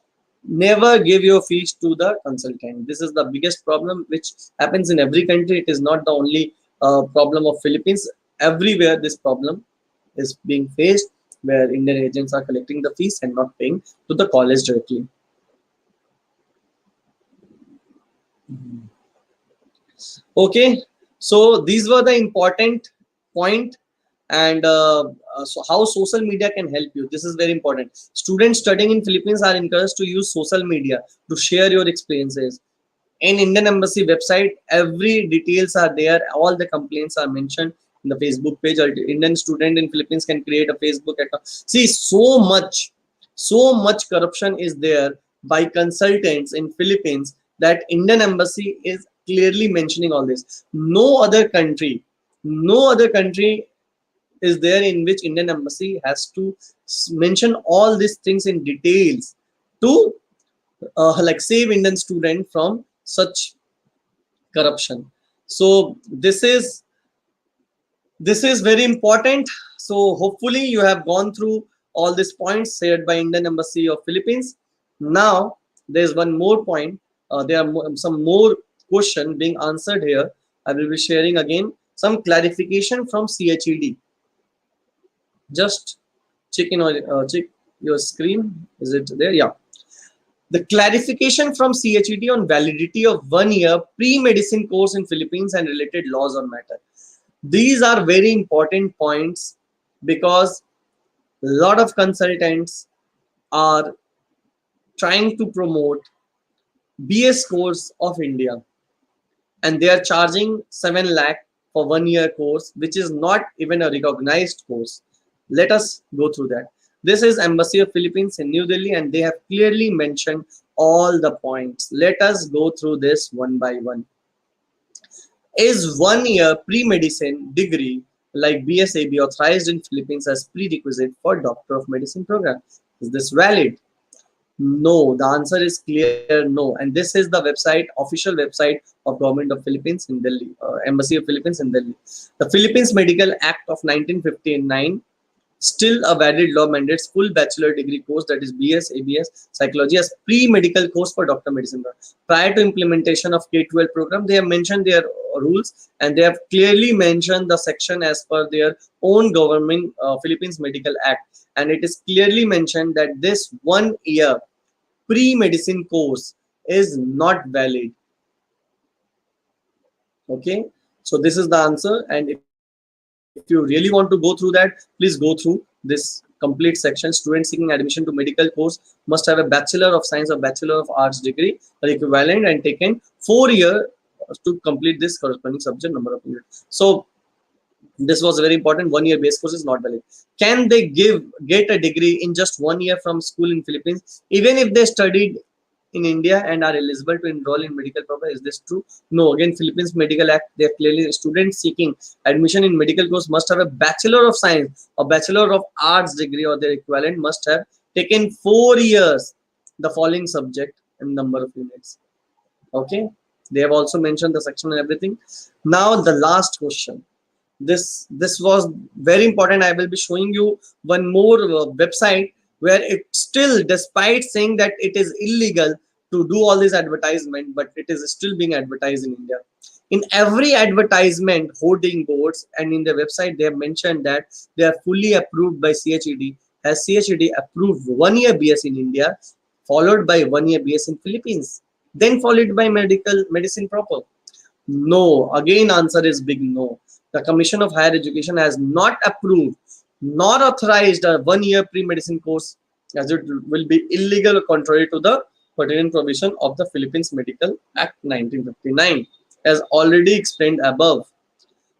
Never give your fees to the consultant. This is the biggest problem which happens in every country. It is not the only problem of Philippines. Everywhere this problem is being faced where Indian agents are collecting the fees and not paying to the college directly. Okay, so these were the important point, and so how social media can help you. This is very important. Students studying in Philippines are encouraged to use social media to share your experiences. In Indian Embassy website, every details are there. All the complaints are mentioned in the Facebook page. Indian student in Philippines can create a Facebook account. See, so much corruption is there by consultants in Philippines that Indian Embassy is clearly mentioning all this. No other country is there in which Indian Embassy has to mention all these things in details to like save Indian student from such corruption. So this is very important. So hopefully you have gone through all these points shared by Indian Embassy of Philippines. Now there's one more point. There are some more question being answered here. I will be sharing again some clarification from CHED. Just check your screen. Is it there? Yeah. The clarification from CHED on validity of 1 year pre-medicine course in Philippines and related laws on matter. These are very important points because a lot of consultants are trying to promote BS course of India and they are charging 7 lakh for 1 year course, which is not even a recognized course. Let us go through that. This is Embassy of Philippines in New Delhi and they have clearly mentioned all the points. Let us go through this one by one. Is 1 year pre-medicine degree like BSAB authorized in Philippines as prerequisite for Doctor of Medicine program? Is this valid? No, the answer is clear no. And this is the website, official website of Government of Philippines in Delhi, Embassy of Philippines in Delhi. The Philippines Medical Act of 1959 still a valid law mandates full bachelor degree course, that is BS, ABS, psychology as pre-medical course for doctor medicine. Prior to implementation of K-12 program, they have mentioned their rules and they have clearly mentioned the section as per their own government, Philippines Medical Act. And it is clearly mentioned that this 1 year pre-medicine course is not valid. Okay, so this is the answer. And if you really want to go through that, please go through this complete section. Students seeking admission to medical course must have a Bachelor of Science or Bachelor of Arts degree or equivalent and taken 4 year to complete this corresponding subject number of units. So this was very important. 1 year base course is not valid. Can they get a degree in just 1 year from school in Philippines, even if they studied in India and are eligible to enroll in medical program? Is this true? No. Again, Philippines Medical Act, they have clearly, students seeking admission in medical course must have a Bachelor of Science or Bachelor of Arts degree, or their equivalent must have taken 4 years the following subject and number of units. Okay, they have also mentioned the section and everything. Now the last question. This was very important. I will be showing you one more website where it still, despite saying that it is illegal to do all this advertisement, but it is still being advertised in India. In every advertisement, hoarding boards, and in the website, they have mentioned that they are fully approved by CHED. Has CHED approved 1 year BS in India, followed by 1 year BS in Philippines, then followed by medicine proper? No. Again, answer is big no. The Commission of Higher Education has not approved nor authorized a 1 year pre-medicine course, as it will be illegal or contrary to the pertinent provision of the Philippines Medical Act 1959, as already explained above.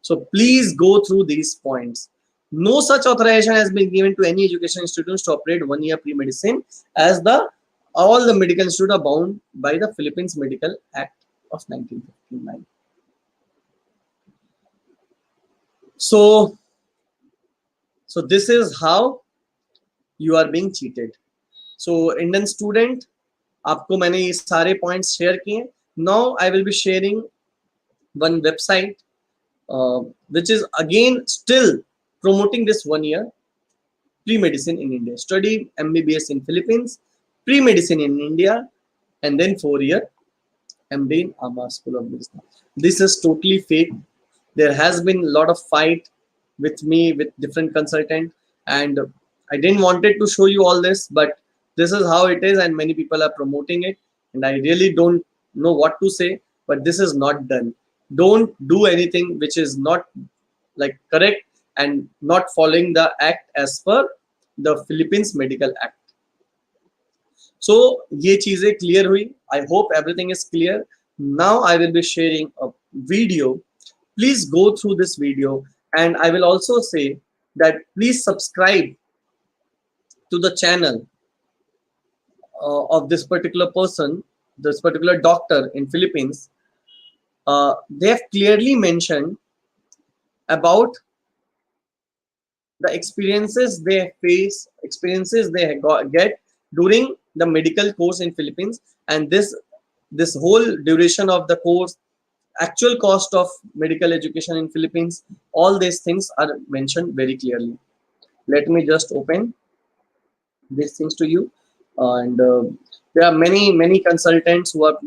So please go through these points. No such authorization has been given to any education institutions to operate 1 year pre-medicine, as all the medical institutes are bound by the Philippines Medical Act of 1959. So this is how you are being cheated. So Indian student, आपको मैंने ये सारे points share किए. Now I will be sharing one website which is again still promoting this 1 year pre-medicine in India. Study MBBS in Philippines, pre-medicine in India, and then 4 year MD in Amar School of Business. This is totally fake. There has been a lot of fight with me, with different consultant, and I didn't wanted to show you all this, but this is how it is, and many people are promoting it, and I really don't know what to say, but this is not done. Don't do anything which is not like correct and not following the act as per the Philippines Medical Act. So ये चीजें clear हुई. I hope everything is clear. Now I will be sharing a video. Please go through this video, and I will also say that please subscribe to the channel of this particular person, this particular doctor in Philippines. They have clearly mentioned about the experiences they face, experiences they get during the medical course in Philippines, and this whole duration of the course, actual cost of medical education in Philippines, all these things are mentioned very clearly. Let me just open these things to you, and there are many consultants who are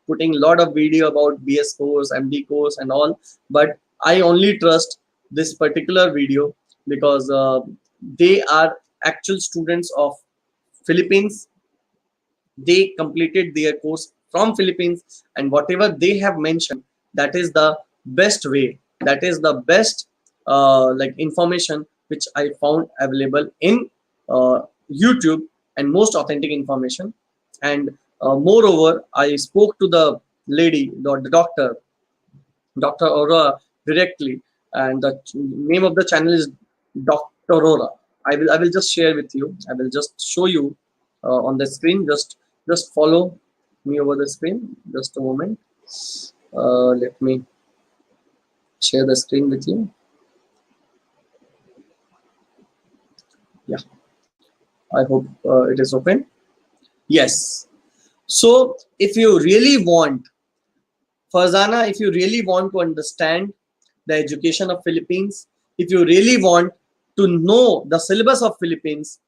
putting a lot of video about BS course, MD course and all, but I only trust this particular video because they are actual students of Philippines. They completed their course from Philippines, and whatever they have mentioned, that is the best way, that is the best like information which I found available in YouTube, and most authentic information. And moreover, I spoke to the lady, the doctor, DoktAURA directly, and the name of the channel is DoktAURA. I will just share with you. I will just show you on the screen. Just follow me over the screen. Just a moment. Let me share the screen with you. Yeah, I hope it is open. Yes. So if you really want, Farzana, if you really want to understand the education of Philippines, if you really want to know the syllabus of Philippines,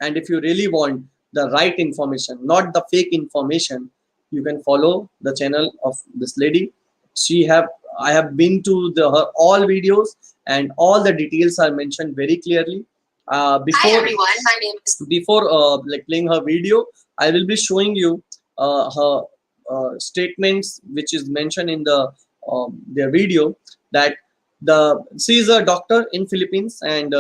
and if you really want the right information, not the fake information, you can follow the channel of this lady. I have been to her all videos, and all the details are mentioned very clearly. Hi everyone, my name is. Before like playing her video, I will be showing you her statements, which is mentioned in their video, that she is a doctor in Philippines, and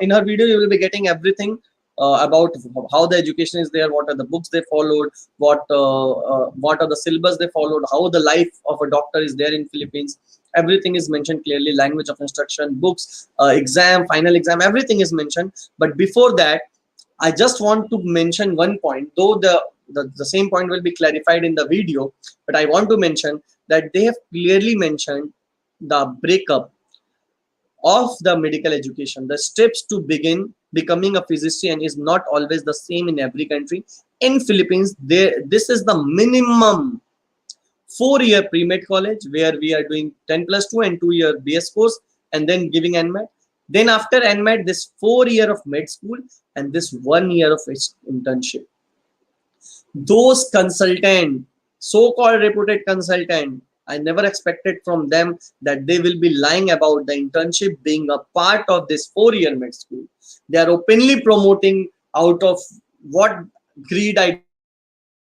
in her video you will be getting everything about how the education is there, what are the books they followed, what are the syllabus they followed, how the life of a doctor is there in Philippines. Everything is mentioned clearly, language of instruction, books, exam, final exam, everything is mentioned. But before that, I just want to mention one point, though the same point will be clarified in the video, but I want to mention that they have clearly mentioned the breakup of the medical education. The steps to begin becoming a physician is not always the same in every country. In Philippines, this is the minimum 4-year pre-med college, where we are doing 10+2 and 2-year BS course, and then giving NMAT. Then after NMAT, this 4-year of med school and this 1 year of internship. Those consultant, so-called reputed consultant, I never expected from them that they will be lying about the internship being a part of this 4-year med school. They are openly promoting out of what greed, I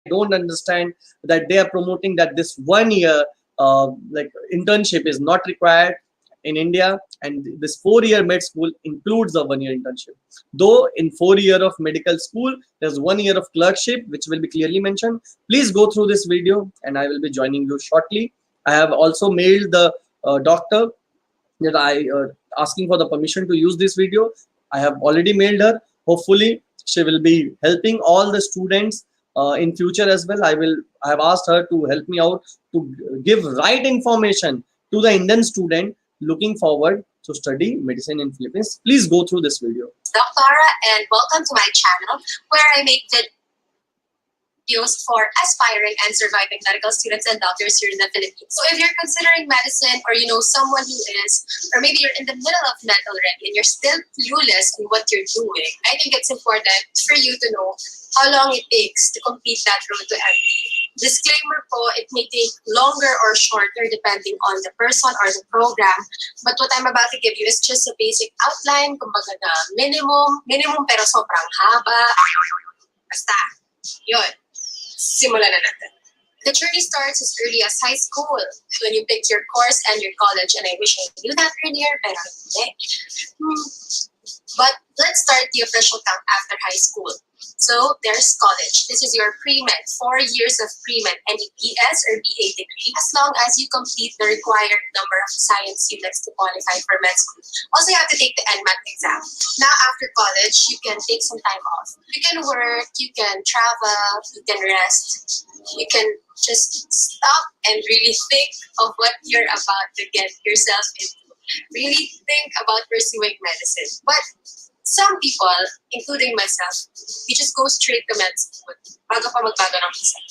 don't understand, that they are promoting that this 1 year like internship is not required in India, and this 4-year med school includes a 1-year internship. Though in 4 year of medical school, there's 1 year of clerkship, which will be clearly mentioned. Please go through this video, and I will be joining you shortly. I have also mailed the doctor that I asking for the permission to use this video. I have already mailed her. Hopefully, she will be helping all the students in future as well. I have asked her to help me out to give right information to the Indian student looking forward to study medicine in Philippines. Please go through this video. DoktAURA, and welcome to my channel where I make videos for aspiring and surviving medical students and doctors here in the Philippines. So if you're considering medicine, or you know someone who is, or maybe you're in the middle of med already and you're still clueless in what you're doing, I think it's important for you to know how long it takes to complete that road to MD. Disclaimer po, it may take longer or shorter depending on the person or the program. But what I'm about to give you is just a basic outline, kumbaga na minimum pero sobrang haba. Basta, yun. Simulan na natin. The journey starts as early as high school, when you pick your course and your college, and I wish I knew that earlier, pero hindi. But let's start the official count after high school. So there's college. This is your pre-med, 4 years of pre-med, any BS or BA degree, as long as you complete the required number of science units to qualify for med school. Also, you have to take the NMAT exam. Now, after college, you can take some time off. You can work, you can travel, you can rest, you can just stop and really think of what you're about to get yourself into. Really think about pursuing medicine. But some people, including myself, we just go straight to med school bago pa magbago ng isip.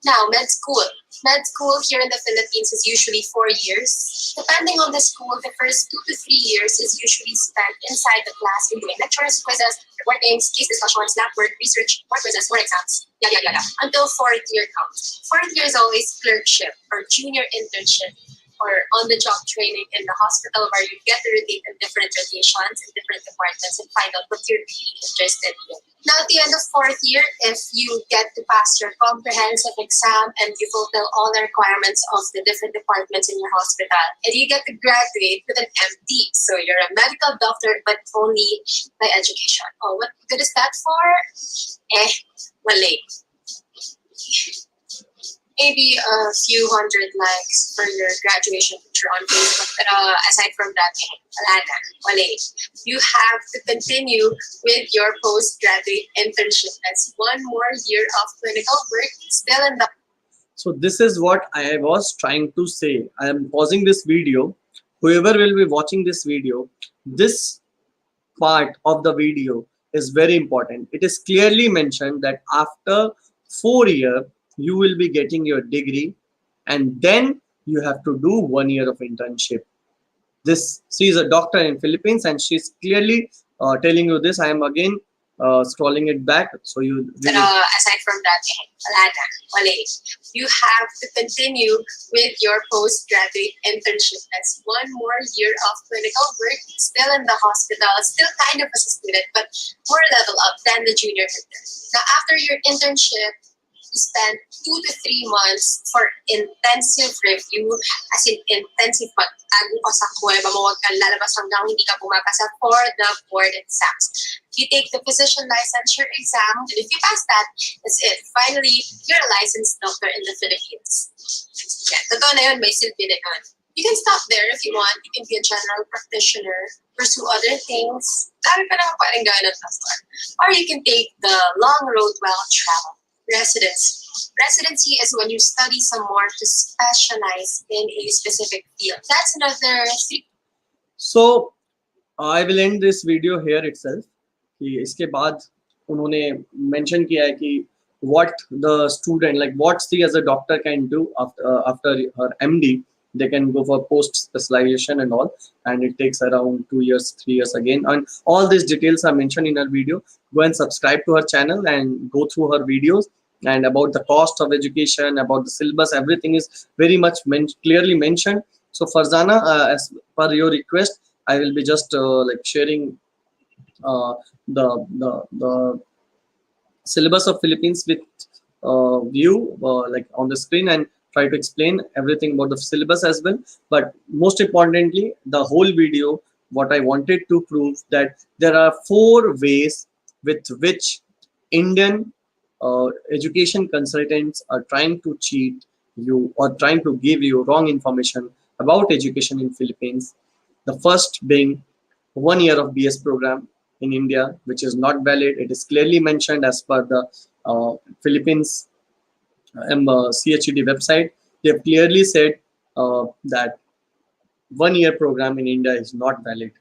Now, med school. Med school here in the Philippines is usually 4 years. Depending on the school, the first 2 to 3 years is usually spent inside the classroom doing lectures, quizzes, report names, case discussions, lab work, research, more quizzes, more exams, yada yada, until 4th year comes. 4th year is always clerkship or junior internship, or on-the-job training in the hospital, where you get to rotate in different rotations in different departments and find out what you're really interested in. Now, at the end of 4th year, if you get to pass your comprehensive exam and you fulfill all the requirements of the different departments in your hospital, and you get to graduate with an MD. So you're a medical doctor, but only by education. Oh, what good is that for? Wala. Maybe a few hundred likes for your graduation picture on Facebook. But aside from that, wala na, wala. You have to continue with your postgraduate internship. That's 1 more year of clinical work still in the... So this is what I was trying to say. I am pausing this video. Whoever will be watching this video, this part of the video is very important. It is clearly mentioned that after 4 years, you will be getting your degree, and then you have to do 1 year of internship. She is a doctor in Philippines, and she's clearly telling you this. I am again scrolling it back, so you really... aside from that, wala na, wala. You have to continue with your postgraduate internship. That's 1 more year of clinical work, still in the hospital, still kind of as a student, but more level up than the junior intern. Now, after your internship, spend 2 to 3 months for intensive review, as in intensive pag-tago ka sa kuweba mo, huwag kang lalabas hanggang hindi ka pumapasa for the board exams. You take the physician licensure exam, and if you pass that, that's it. Finally, you're a licensed doctor in the Philippines. Yeah, totoo na yun, may silbi na yun. You can stop there if you want. You can be a general practitioner, pursue other things. Dami pa naman pwedeng gawin ng doctor. Or you can take the long road well traveled. Residency. Residency is when you study some more to specialize in a specific field. That's another 3. So I will end this video here itself. कि इसके बाद उन्होंने mention किया है कि what the student, like what she as a doctor can do after her MD. They can go for post specialization and all, and it takes around 2 years, 3 years again. And all these details are mentioned in her video. Go and subscribe to her channel and go through her videos. And about the cost of education, about the syllabus, everything is very much clearly mentioned. So Farzana, as per your request, I will be just like sharing the syllabus of Philippines with you like on the screen, and try to explain everything about the syllabus as well. But most importantly, the whole video, what I wanted to prove that there are 4 ways with which Indian education consultants are trying to cheat you or trying to give you wrong information about education in Philippines. The first being 1 year of BS program in India, which is not valid. It is clearly mentioned as per the Philippines CHED website. They have clearly said that 1 year program in India is not valid.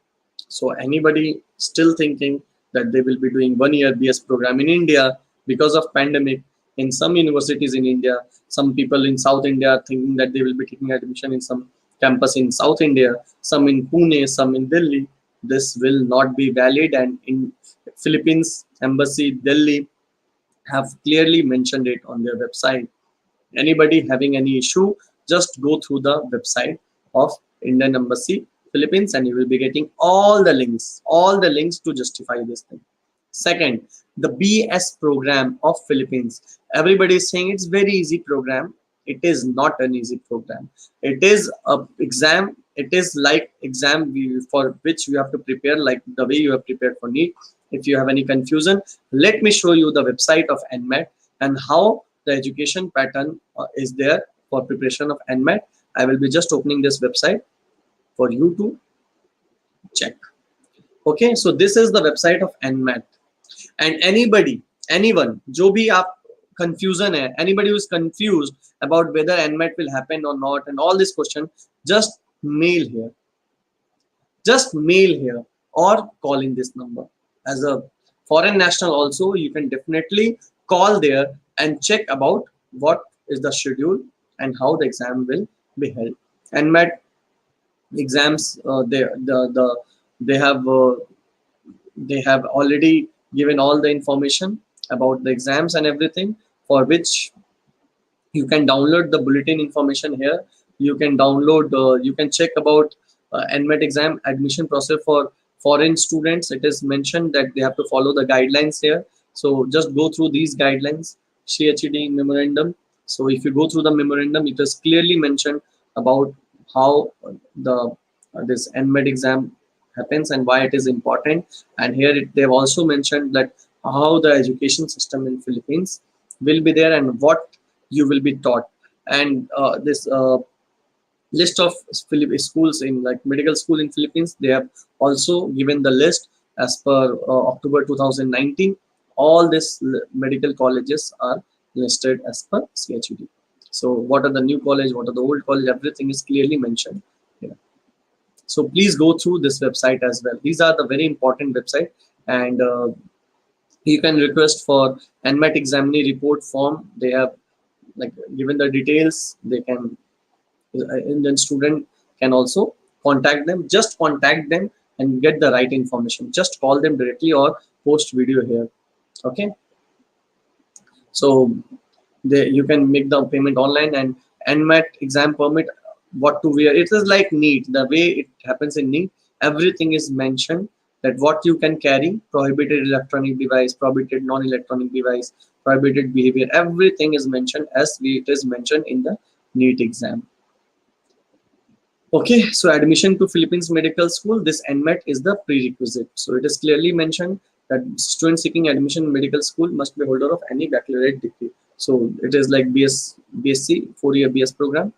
So anybody still thinking that they will be doing 1 year BS program in India because of pandemic, in some universities in India, some people in South India are thinking that they will be taking admission in some campus in South India, some in Pune, some in Delhi. This will not be valid, and in Philippines Embassy Delhi have clearly mentioned it on their website. Anybody having any issue, just go through the website of Indian Embassy Philippines and you will be getting all the links to justify this thing. Second, the BS program of Philippines. Everybody is saying it's very easy program. It is not an easy program. It is a exam. It is like exam for which you have to prepare like the way you have prepared for NEET. If you have any confusion, let me show you the website of NMAT and how the education pattern is there for preparation of NMAT. I will be just opening this website for you to check. Okay, so this is the website of NMAT. And anyone, जो भी आप confusion hai, anybody who is confused about whether NMAT will happen or not and all this question, just mail here. Just mail here or call in this number. As a foreign national also, you can definitely call there and check about what is the schedule and how the exam will be held. NMAT exams, they have already given all the information about the exams and everything, for which you can download the bulletin information here. You can download, you can check about NMAT exam admission process for foreign students. It is mentioned that they have to follow the guidelines here. So just go through these guidelines, CHED memorandum. So if you go through the memorandum, it is clearly mentioned about how the this NMAT exam happens and why it is important. And here they've also mentioned that how the education system in Philippines will be there and what you will be taught. And this list of schools in like medical school in Philippines, they have also given the list as per October 2019. All these medical colleges are listed as per CHED. So what are the new college, what are the old college, everything is clearly mentioned here. So please go through this website as well. These are the very important website, and you can request for NMAT examinee report form. They have like given the details. They can, Indian student can also contact them. Just contact them and get the right information. Just call them directly or post video here. Okay. So you can make the payment online, and NMAT exam permit, what to wear. It is like NEET. The way it happens in NEET, everything is mentioned that what you can carry, prohibited electronic device, prohibited non-electronic device, prohibited behavior, everything is mentioned as it is mentioned in the NEET exam. Okay, so admission to Philippines Medical School, this NMET is the prerequisite. So it is clearly mentioned that students seeking admission in medical school must be holder of any baccalaureate degree. So it is like BSc, 4-year BS program,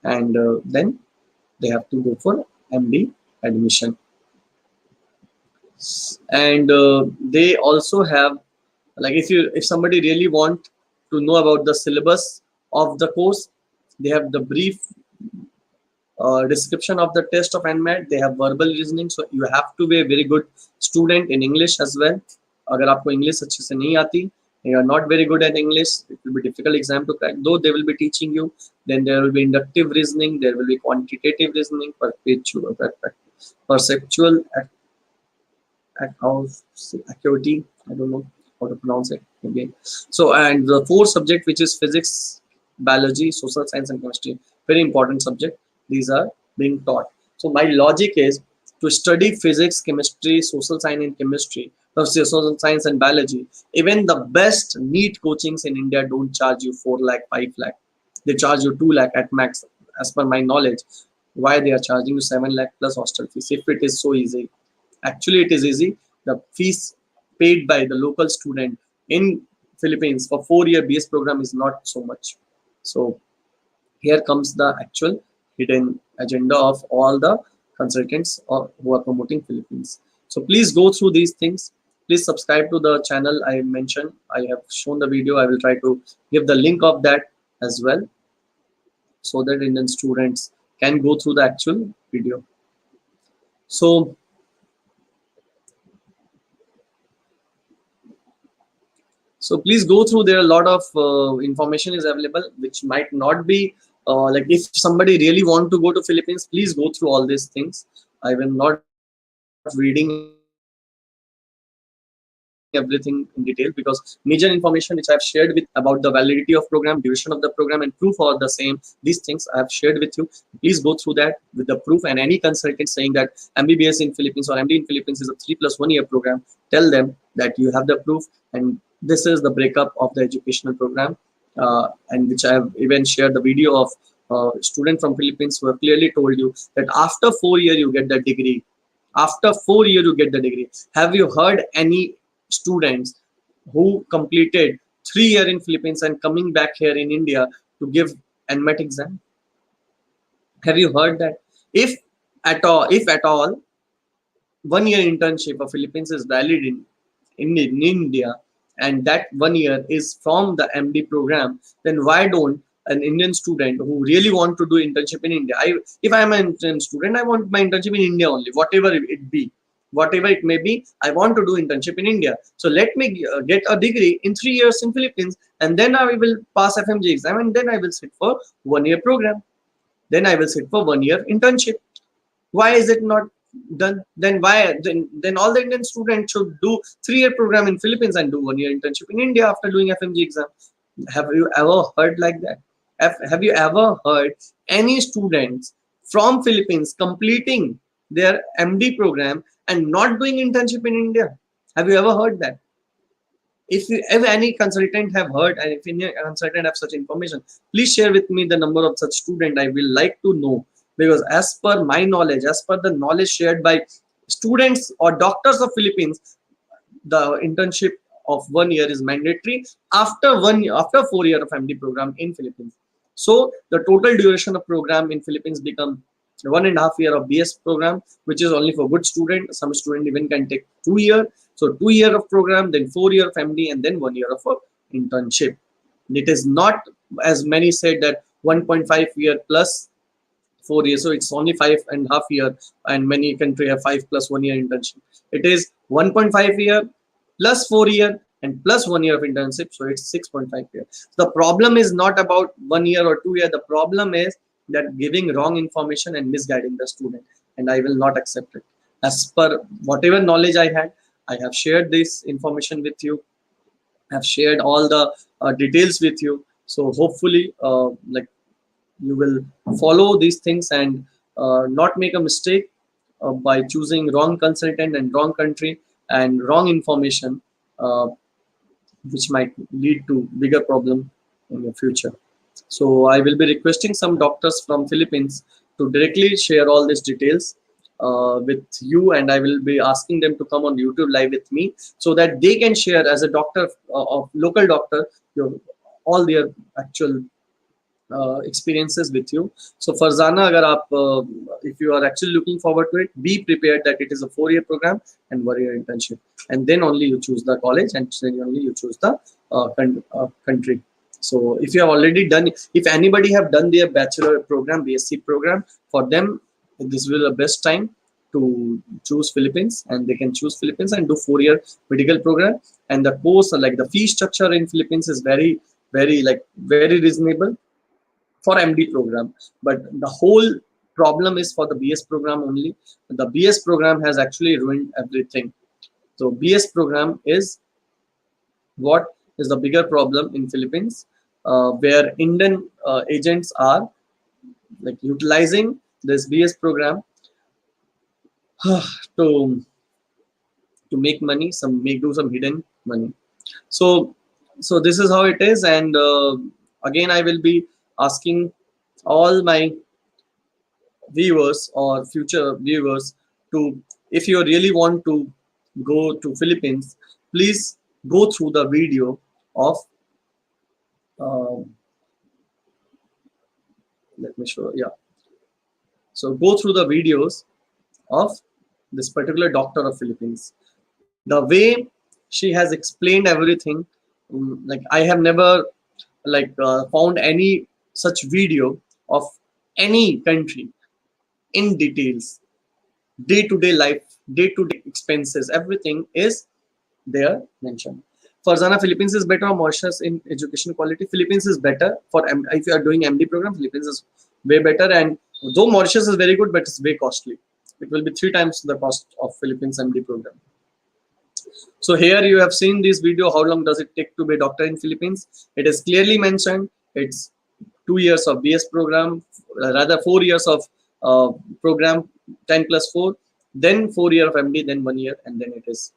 and then they have to go for MD admission. And they also have, like, if somebody really want to know about the syllabus of the course, they have the brief description of the test of NMAT. They have verbal reasoning, so you have to be a very good student in English as well. अगर आपको English अच्छे से नहीं आती, you are not very good at English, it will be difficult exam to crack. Though they will be teaching you, then there will be inductive reasoning, there will be quantitative reasoning, perceptual acuity. I don't know how to pronounce it again. So, and the 4 subject, which is physics, biology, social science, and chemistry, very important subject. These are being taught. So my logic is to study physics, chemistry, social science and chemistry, social science and biology. Even the best NEET coachings in India don't charge you 4 lakh, 5 lakh. They charge you 2 lakh at max, as per my knowledge. Why they are charging you 7 lakh plus hostel fees if it is so easy? Actually, it is easy. The fees paid by the local student in Philippines for 4-year BS program is not so much. So here comes the actual hidden agenda of all the consultants who are promoting Philippines. So please go through these things. Please subscribe to the channel I mentioned. I have shown the video. I will try to give the link of that as well, so that Indian students can go through the actual video. So please go through. There are a lot of information is available which might not be like, if somebody really want to go to Philippines, please go through all these things. I will not reading everything in detail, because major information which I have shared with about the validity of program, duration of the program, and proof for the same, these things I have shared with you. Please go through that with the proof. And any consultant saying that MBBS in Philippines or MD in Philippines is a 3+1 year program, tell them that you have the proof, and this is the breakup of the educational program, and which I have even shared the video of student from Philippines who have clearly told you that after 4 years you get the degree. After 4 years you get the degree. Have you heard any students who completed 3 years in Philippines and coming back here in India to give NMAT exam? Have you heard that? If at all, 1 year internship of Philippines is valid in India, and that 1 year is from the MD program, then why don't an Indian student who really want to do internship in India, if I am an Indian student, I want my internship in India only, whatever it be, whatever it may be, I want to do internship in India. So let me get a degree in 3 years in Philippines, and then I will pass FMG exam, and then I will sit for 1 year program. Then I will sit for 1 year internship. Why is it not done? Then why then all the Indian students should do 3-year program in Philippines and do 1 year internship in India after doing FMG exam? Have you ever heard like that? Have you ever heard any students from Philippines completing their MD program and not doing internship in India? Have you ever heard that? If any consultant have heard, and if any consultant have such information, please share with me the number of such student. I will like to know, because as per my knowledge, as per the knowledge shared by students or doctors of Philippines, the internship of 1 year is mandatory after 4 years of MD program in Philippines. So the total duration of program in Philippines become 1.5 years of BS program, which is only for good student. Some student even can take 2 years. So 2 years of program, then 4 years of MD, and then 1 year of internship. It is not, as many said, that 1.5 year plus 4 years. So it's only 5.5 years, and many countries have 5 plus 1 year internship. It is 1.5 year plus 4 year and plus 1 year of internship. So it's 6.5 years. The problem is not about 1 year or 2 years. The problem is that giving wrong information and misguiding the student, and I will not accept it. As per whatever knowledge I had, I have shared this information with you. I have shared all the details with you. So hopefully, like, you will follow these things and not make a mistake. by choosing wrong consultant and wrong country and wrong information, which might lead to bigger problem in the future. So I will be requesting some doctors from Philippines to directly share all these details with you, and I will be asking them to come on YouTube live with me so that they can share as a doctor of local doctor all their actual experiences with you. So Farzana, agar if you are actually looking forward to it, be prepared that it is a 4-year program and 1-year internship, and then only you choose the college, and then only you choose the country. So if you have already done, if anybody have done their bachelor program, BSc program, for them this will be the best time to choose Philippines, and they can choose Philippines and do 4-year medical program. And the course, like the fee structure in Philippines, is very very reasonable for MD program, but the whole problem is for the BS program only. The BS program has actually ruined everything. So BS program is what is the bigger problem in Philippines, where Indian agents are like utilizing this BS program to make money, do some hidden money. So this is how it is, and again I will be asking all my viewers or future viewers to, if you really want to go to Philippines, please go through the video of um, let me show, yeah, so go through the videos of this particular doctor of Philippines. The way she has explained everything, like I have never found any such video of any country in details, day-to-day life, day-to-day expenses, everything is there mentioned. Farzana, Philippines is better or Mauritius in education quality? Philippines is better for if you are doing MD program. Philippines is way better, and though Mauritius is very good, but it's way costly. It will be 3 times the cost of Philippines MD program. So here you have seen this video. How long does it take to be a doctor in Philippines? It is clearly mentioned. It's 2 years of BS program, rather 4 years of program, 10 plus 4, then 4 year of MD, then 1 year, and then it is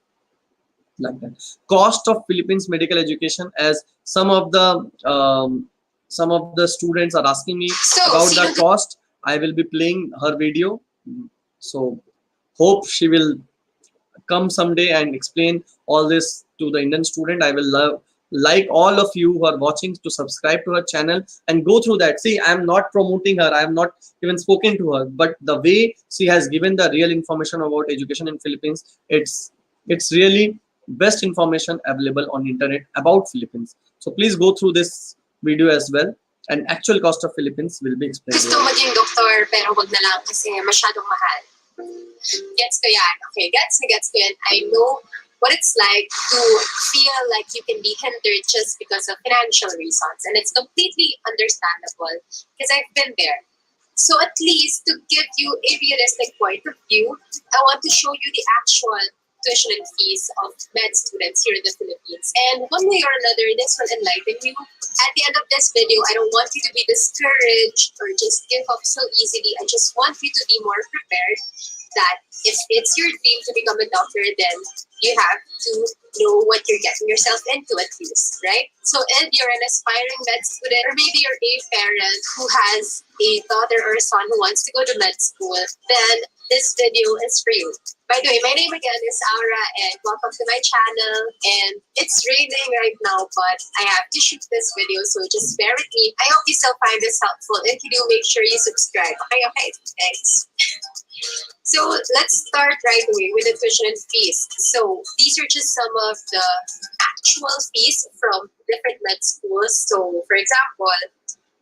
like that. Cost of Philippines medical education, as some of the students are asking me about the cost. I will be playing her video, so hope she will come someday and explain all this to the Indian student. I will like all of you who are watching to subscribe to her channel and go through that. See, I am not promoting her, I am not even spoken to her, but the way she has given the real information about education in Philippines, it's really best information available on internet about Philippines. So please go through this video as well, and actual cost of Philippines will be explained. Gusto maging doktor pero wag na lang kasi masyadong mahal. Gets ko yan. Okay, gets ko yan. I know what it's like to feel like you can be hindered just because of financial reasons, and it's completely understandable because I've been there. So at least to give you a realistic point of view, I want to show you the actual tuition and fees of med students here in the Philippines. And one way or another, this will enlighten you. At the end of this video, I don't want you to be discouraged or just give up so easily. I just want you to be more prepared that if it's your dream to become a doctor, then you have to know what you're getting yourself into at least, right? So if you're an aspiring med student, or maybe you're a parent who has a daughter or a son who wants to go to med school, then this video is for you. By the way, my name again is Aura, and welcome to my channel. And it's raining right now, but I have to shoot this video, so just bear with me. I hope you still find this helpful. If you do, make sure you subscribe. Okay, thanks. So let's start right away with the tuition and fees. So these are just some of the actual fees from different med schools. So for example,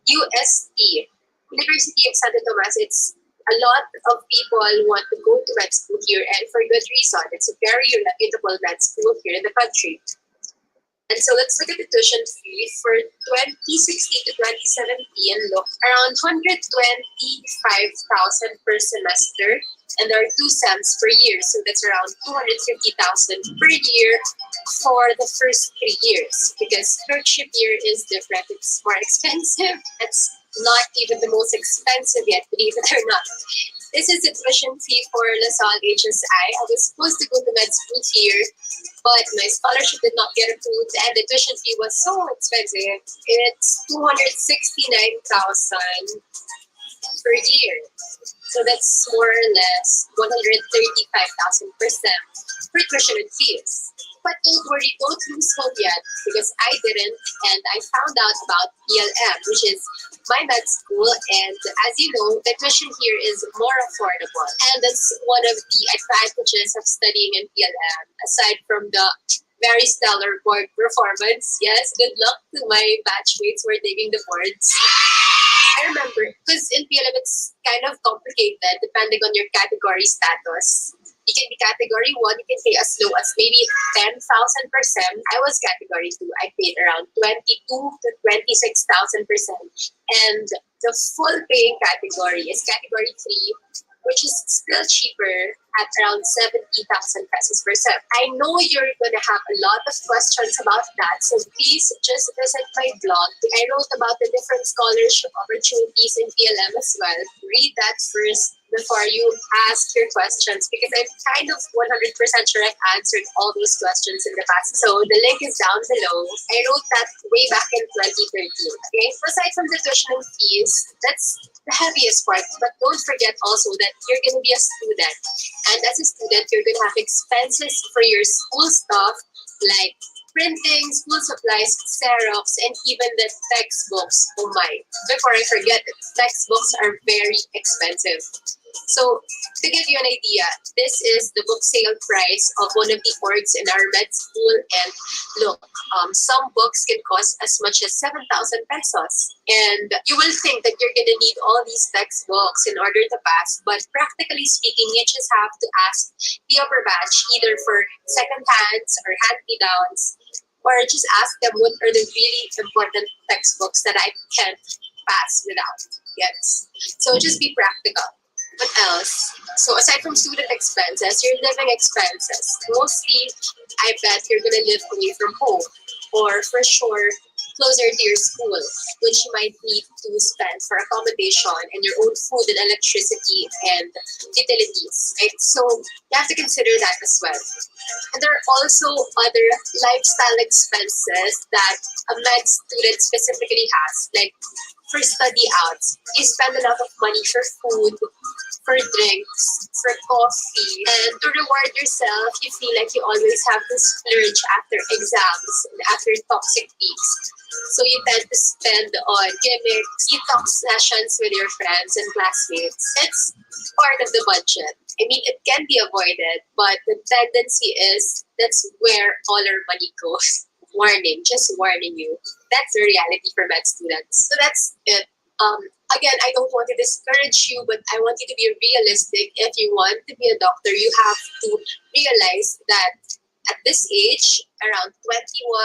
UST, University of Santo Tomas, it's a lot of people want to go to med school here, and for good reason. It's a very reputable med school here in the country. And so let's look at the tuition fee for 2016 to 2017. Look, around 125,000 per semester, and there are 2 sems per year, so that's around 250,000 per year for the first 3 years. Because clerkship year is different; it's more expensive. It's not even the most expensive yet, believe it or not. This is the tuition fee for LaSalle HSI. I was supposed to go to med school here, but my scholarship did not get approved, and the tuition fee was so expensive. It's 269,000 per year. So that's more or less 135,000 per sem for tuition and fees. But don't worry, don't lose hope yet, because I didn't, and I found out about PLM, which is my med school, and as you know, the tuition here is more affordable, and that's one of the advantages of studying in PLM, aside from the very stellar board performance. Yes, good luck to my batchmates who are taking the boards. I remember, because in PLM it's kind of complicated depending on your category status. You can be category 1, you can pay as low as maybe 10,000 per sem. I was category 2. I paid around 22 to 26,000 per sem. And the full paying category is category 3, which is still cheaper at around 70,000 pesos per sem. I know you're going to have a lot of questions about that, so please just visit my blog. I wrote about the different scholarship opportunities in PLM as well. Read that first before you ask your questions, because I'm kind of 100% sure I've answered all those questions in the past. So the link is down below. I wrote that way back in 2013. Okay, aside from the tuition and fees, that's the heaviest part. But don't forget also that you're going to be a student. And as a student, you're going to have expenses for your school stuff, like printing, school supplies, Xerox, and even the textbooks. Oh my, before I forget, textbooks are very expensive. So to give you an idea, this is the book sale price of one of the orgs in our med school. And look, some books can cost as much as 7,000 pesos. And you will think that you're going to need all these textbooks in order to pass. But practically speaking, you just have to ask the upper batch either for second hands or hand-me-downs, or just ask them what are the really important textbooks that I can pass without. Yes. So just be practical. What else? So aside from student expenses, your living expenses. Mostly, I bet you're going to live away from home, or for sure, closer to your school, which you might need to spend for accommodation and your own food and electricity and utilities. Right? So you have to consider that as well. And there are also other lifestyle expenses that a med student specifically has, like for study outs. You spend a lot of money for food, for drinks, for coffee, and to reward yourself, you feel like you always have to splurge after exams and after toxic weeks. So you tend to spend on gimmicks, detox sessions with your friends and classmates. It's part of the budget. I mean, it can be avoided, but the tendency is that's where all our money goes. Warning, just warning you. That's the reality for med students. So that's it. Again, I don't want to discourage you, but I want you to be realistic. If you want to be a doctor, you have to realize that at this age, around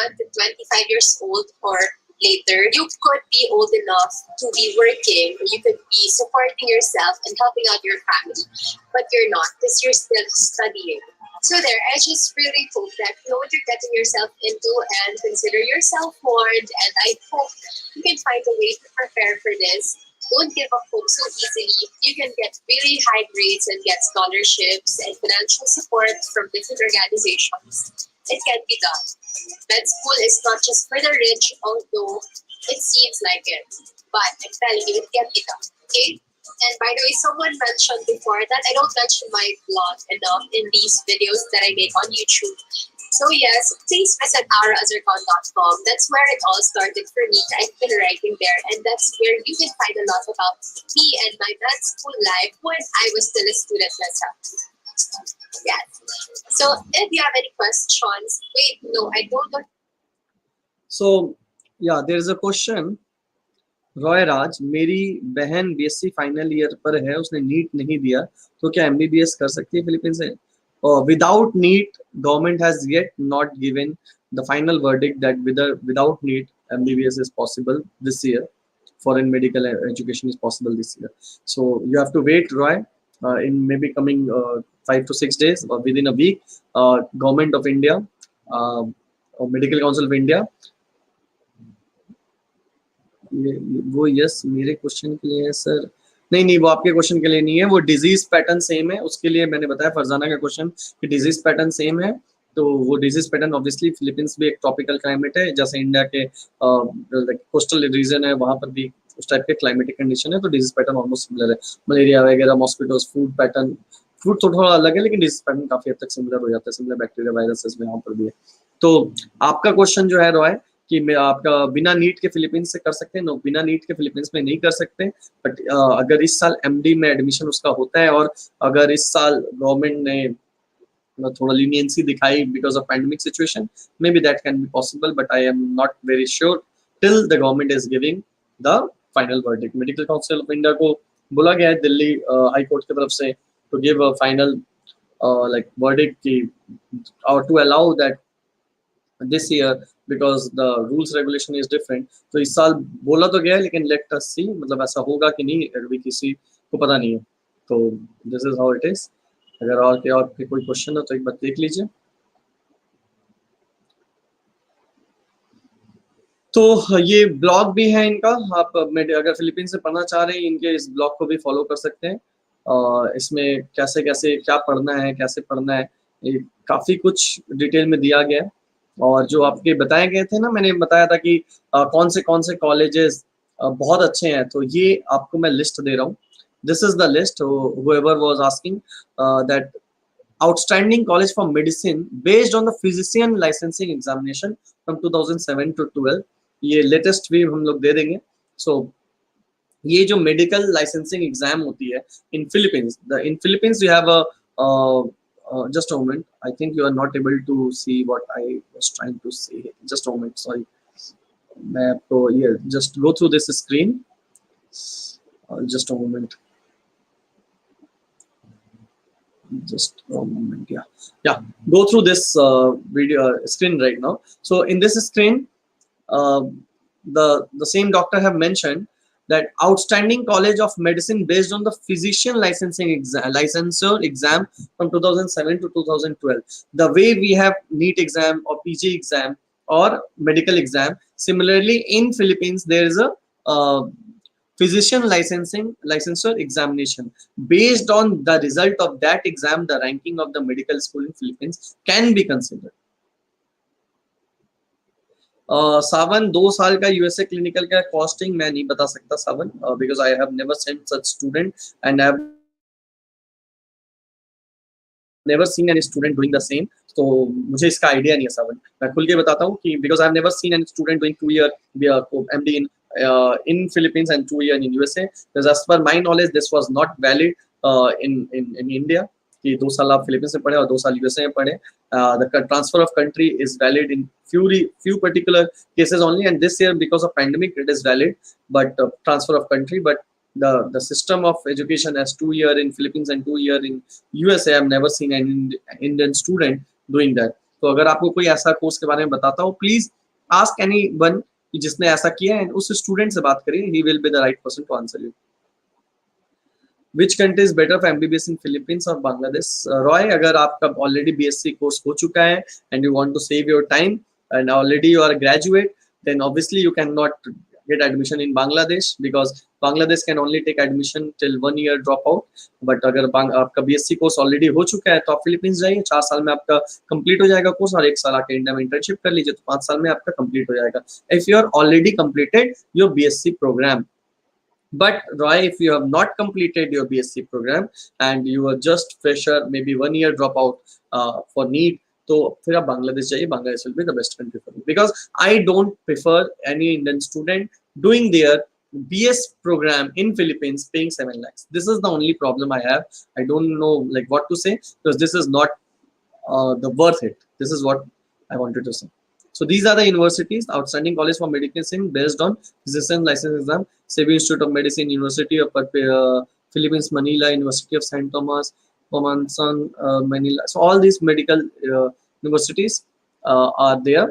21 to 25 years old or later, you could be old enough to be working, or you could be supporting yourself and helping out your family, but you're not because you're still studying. So there, I just really hope that you know what you're getting yourself into and consider yourself warned, and I hope you can find a way to prepare for this. Don't give up hope so easily. You can get really high grades and get scholarships and financial support from different organizations. It can be done. Med school is not just for the rich, although it seems like it. But I'm telling you, it can be done. Okay? And by the way, someone mentioned before that I don't mention my blog enough in these videos that I make on YouTube. So yes, please visit DoktAURA.com. That's where it all started for me. I've been writing there, and that's where you can find a lot about me and my med school life when I was still a student myself. Yes. So if you have any questions, wait, no, I don't know. So yeah, there is a question. Roy राज, मेरी बहन BSc final year पर है, उसने NEET नहीं दिया, तो क्या MBBS कर सकती है फिलीपींस से? Without NEET, government has yet not given the final verdict that without NEET, MBBS is possible this year. Foreign medical education is possible this year. So you have to wait, Roy, in maybe coming 5 to 6 days or within a week. Government of India or Medical Council of India. वो yes मेरे question के लिए है sir. नहीं नहीं, वो आपके question के लिए नहीं है, वो डिजीज पैटर्न सेम है, उसके लिए मैंने बताया फरजाना का क्वेश्चन कि डिजीज पैटर्न सेम है। तो वो डिजीज पैटर्न ऑब्वियसली फिलीपींस भी एक ट्रॉपिकल क्लाइमेट है, जैसे इंडिया के कोस्टल रीजन है वहां पर भी उस टाइप के क्लाइमेटिक कंडीशन है, तो डिजीज पैटर्न ऑलमोस्ट सिमिलर है। मलेरिया वगैरह, मॉस्किटोज, फूड पैटर्न, फूड तो थोड़ा अलग है लेकिन डिजीज पैटर्न काफी हद तक सिमिलर हो जाता है, सिमिलर बैक्टीरिया वायरसेस में यहाँ पर भी है। तो आपका क्वेश्चन जो है रॉय कि मैं आपका बिना नीट के फिलीपींस से कर सकते हैं, नो, बिना नीट के फिलीपींस में नहीं कर सकते। बट अगर इस साल एमडी में एडमिशन उसका होता है, और अगर इस साल गवर्नमेंट ने थोड़ा लीनियंसी दिखाई because of pandemic situation, may be that can be possible, but I am not very sure till the government is giving the final verdict. Medical council of India को बोला गया है दिल्ली हाई कोर्ट की तरफ से to give a final like verdict ki, or to allow that this year because the rules regulation is different। तो इस साल बोला तो गया है लेकिन लेट अस सी, मतलब ऐसा होगा कि नहीं अभी किसी को पता नहीं है। तो this is how it is. अगर और कोई क्वेश्चन हो तो एक बार देख लीजिए। तो ये ब्लॉग भी है इनका, आप अगर फिलीपींस से पढ़ना चाह रहे हैं इनके इस ब्लॉग को भी फॉलो कर सकते हैं। इसमें कैसे कैसे क्या पढ़ना है, कैसे पढ़ना है, ये काफ़ी कुछ डिटेल में दिया गया है। और जो आपके बताए गए थे ना, मैंने बताया था कि कौन से कॉलेजेस बहुत अच्छे हैं, तो ये आपको मैं लिस्ट दे रहा हूँ। This is the list, whoever was asking that outstanding college for medicine based on the physician licensing examination from 2007 to 12, ये लेटेस्ट भी हम लोग दे देंगे। सो ये जो मेडिकल लाइसेंसिंग एग्जाम होती है इन Philippines, in Philippines you have a just a moment, I think you are not able to see what I was trying to say, just a moment, sorry। मैं आपको ये just go through this screen, just a moment, just a moment, yeah, go through this video screen right now। So in this screen, uh, the same doctor have mentioned that outstanding college of medicine based on the physician licensing licensure exam from 2007 to 2012, the way we have NEET exam or PG exam or medical exam, similarly in Philippines there is a physician licensure examination. Based on the result of that exam, the ranking of the medical school in Philippines can be considered। सावन 2 साल का USA clinical का costing मैं नहीं बता सकता Sawan, because I have never sent such student and I have never seen any student doing the same. तो मुझे इसका आइडिया नहीं है सावन, मैं खुल के बताता हूँ कि because I have never seen any student doing 2 year MD in Philippines and 2 year in USA, because as per my knowledge this was not valid in India कि 2 साल आप फिलीपींस में पढ़े और 2 साल यूएसए में पढ़े। The transfer of country is valid in few particular cases only, and this year because of pandemic it is valid, but transfer of country, but the system of education as 2 year in Philippines and 2 year in USA, I have never seen an Indian student doing that। तो अगर आपको कोई ऐसा course के बारे में बताता हो, प्लीज आस्क एनीवन जिसने ऐसा किया है, उस स्टूडेंट से बात करिए, he will be the right person to answer you। Which country is better for MBBS in Philippines or Bangladesh? Roy, अगर आपका ऑलरेडी BSc कोर्स हो चुका है and you want to save your time and already you are a graduate, then obviously you cannot get admission in Bangladesh because Bangladesh can only take admission till 1 year dropout। but अगर आपका BSc course already हो चुका है तो आप Philippines जाइए, 4 साल में आपका कंप्लीट हो जाएगा कोर्स, और 1 साल आके इंडिया में इंटर्नशिप कर लीजिए, तो 5 साल में आपका कंप्लीट हो जाएगा। If you are already completed your BSc program। But Roy, if you have not completed your BSc program and you are just fresher, maybe 1 year dropout for NEET, तो फिर आप बांग्लादेश जाइए, Bangladesh will be the best country for you, because I don't prefer any Indian student doing their BS program in Philippines paying 7 lakhs। This is the only problem I have। I don't know like what to say, because this is not the worth it। This is what I wanted to say। So these are the universities: outstanding college for medicine based on physician license exam, Cebu Institute of Medicine, University of Philippines Manila, University of St. Thomas, Pomansan, Manila। So all these medical universities are there,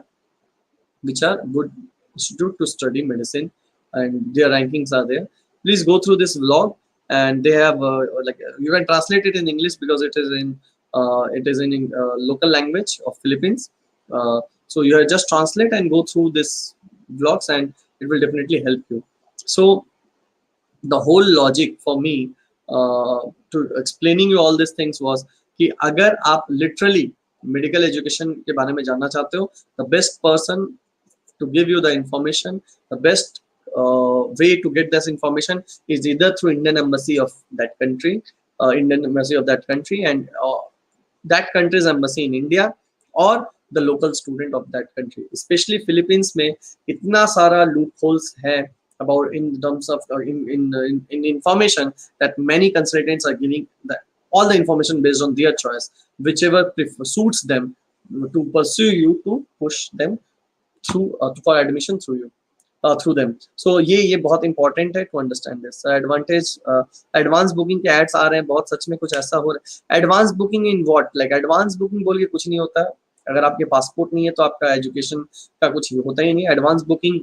which are good institute to study medicine, and their rankings are there। Please go through this vlog, and they have like you can translate it in English because it is in local language of Philippines। So you just translate and go through this vlogs and it will definitely help you। So the whole logic for me to explaining you all these things was कि अगर आप literally medical education के बारे में जानना चाहते हो, the best person to give you the information, the best way to get this information is either through Indian embassy of that country, and that country's embassy in India, or the local student of that country. Especially Philippines में इतना सारा loopholes है about in terms of in information that many consultants are giving all the information based on their choice, whichever suits them to pursue you, to push them through for admission through you. Through them. So ये बहुत important है to understand this. Advantage advance booking के ads आ रहे हैं बहुत, सच में कुछ ऐसा हो रहा है. Advance booking in what? Like advance booking बोल के कुछ नहीं होता है. अगर आपके पासपोर्ट नहीं है तो आपका एजुकेशन का कुछ होता ही नहीं. एडवांस बुकिंग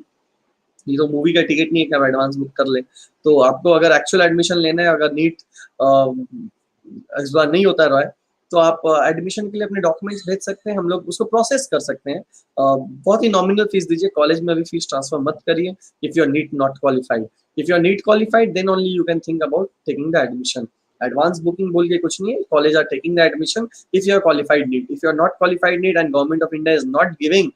ये तो मूवी का टिकट नहीं है कि आप एडवांस बुक कर ले. तो आपको अगर एक्चुअल एडमिशन लेना है, अगर नीट इस बार नहीं होता रहा है, तो आप एडमिशन के लिए अपने डॉक्यूमेंट्स भेज सकते हैं, हम लोग उसको प्रोसेस कर सकते हैं. बहुत ही नॉमिनल फीस दीजिए, कॉलेज में अभी फीस ट्रांसफर मत करिए. If you are NEET not qualified, if you are NEET qualified then only you can think about taking the admission. Advance booking बोल के कुछ नहीं है. College are taking the admission if you are qualified NEET. If you are not qualified NEET and government of India is not giving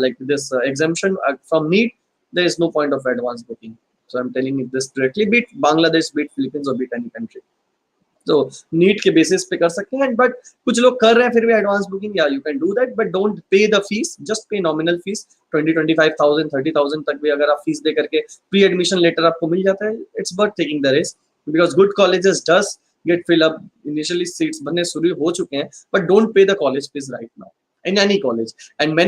like this exemption from NEET, there is no point of advance booking. So I'm telling you this directly, be it Bangladesh, be it Philippines, or be it any country. तो NEET के basis पे कर सकते हैं. But कुछ लोग कर रहे हैं फिर भी एडवांस बुकिंग. या you can do that, but don't pay the fees, just पे नॉमिनल फीस 20-25,000 30,000 तक भी अगर आप फीस दे करके प्री एडमिशन लेटर आपको मिल जाता है, it's worth taking the risk. Because good colleges does get fill up. Initially seats बनने शुरू हो चुके हैं, but don't pay the college fees right now in any college. And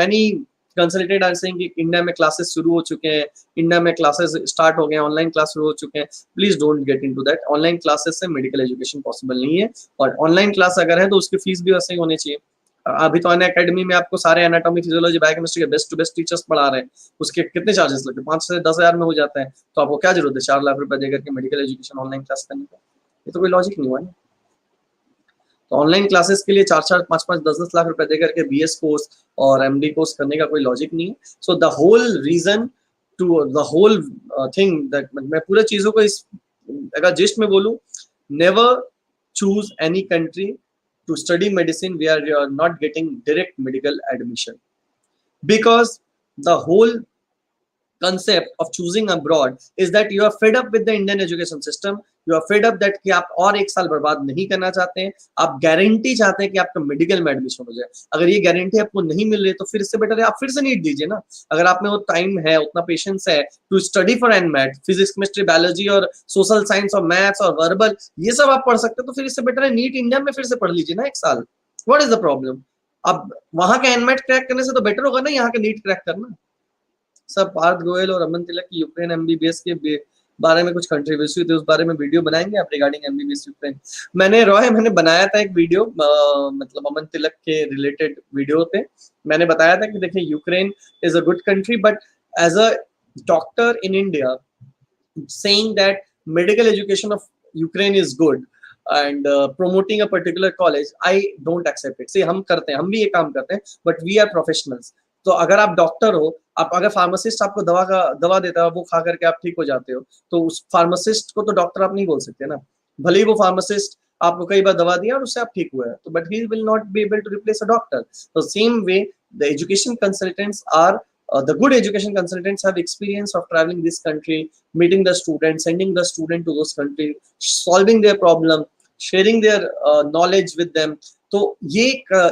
many consultant are saying कि इंडिया में classes शुरू हो चुके हैं, इंडिया में क्लासेस स्टार्ट हो गए हैं, ऑनलाइन क्लास शुरू हो चुके हैं. Please don't get into that. Online classes से मेडिकल एजुकेशन पॉसिबल नहीं है. और ऑनलाइन क्लास अगर है तो उसकी फीस भी वैसे ही होनी चाहिए. अभी तो अन अकेडमी में आपको सारे एनाटॉमी, फिजियोलॉजी, बायोकेमिस्ट्री के बेस्ट टू बेस्ट टीचर्स पढ़ा रहे हैं. उसके कितने चार्जेस लगते हैं? 5 से 10 हज़ार में हो जाता है. तो आपको क्या जरूरत है 4 लाख रुपए देकर के मेडिकल एजुकेशन ऑनलाइन क्लास करने का? ये तो कोई लॉजिक नहीं हुआ ना. तो ऑनलाइन क्लासेस के लिए 4-4, 5-5, 10-10 लाख रुपए देकर के बीएस कोर्स और एमडी कोर्स करने का कोई लॉजिक नहीं है. So the whole reason to the whole thing that, मैं पूरे चीजों को इस अगर जिस्ट में बोलूं, never choose any country to study medicine where you are not getting direct medical admission, because the whole concept of choosing abroad is that you are fed up with the Indian education system. You are fed up that कि आप और एक साल बर्बाद नहीं करना चाहते हैं. आप गारंटी चाहते हैं कि आपका मेडिकल में एडमिशन हो जाए. अगर ये गारंटी आपको नहीं मिल रही तो फिर इससे बेटर है आप फिर से नीट दीजिए ना. अगर आप में वो टाइम है, उतना पेशेंस है to study for NMAT, physics, chemistry, biology और सोशल साइंस और मैथ्स और वर्बल, ये सब आप पढ़ सकते हैं, तो फिर इससे बेटर है नीट इंडिया में फिर से पढ़ लीजिए ना एक साल. What is the problem? अब वहां के एनमेट क्रैक करने से तो बेटर होगा ना यहाँ के नीट क्रैक करना. सब पार्थ गोयल और अमन तिलक की यूक्रेन एमबीबीएस के बारे में कुछ कंट्रोवर्सी हुई थी, उस बारे में वीडियो बनाएंगे आप रिगार्डिंग एमबीबीएस यूक्रेन. मैंने बनाया था एक वीडियो, मतलब अमन तिलक के रिलेटेड वीडियो पे. मैंने बताया था कि देखिए Ukraine is a good country, but as a doctor in India saying that medical education of Ukraine is good and promoting a particular college, I don't accept it. See, हम करते हैं, हम भी ये काम करते हैं, but we are professionals. तो अगर आप डॉक्टर हो, आप अगर फार्मासिस्ट आपको दवा देता है, वो खा करके आप ठीक हो जाते हो, तो उस फार्मासिस्ट को तो डॉक्टर आप नहीं बोल सकते ना. भले ही वो फार्मासिस्ट आपको कई बार दवा दिया और उससे आप ठीक हुए, तो but he will not be able to replace a doctor. तो same way the education consultants are the good education consultants have experience of traveling this country, meeting the students, sending the student to those countries, solving their problem, sharing their knowledge with them. तो ये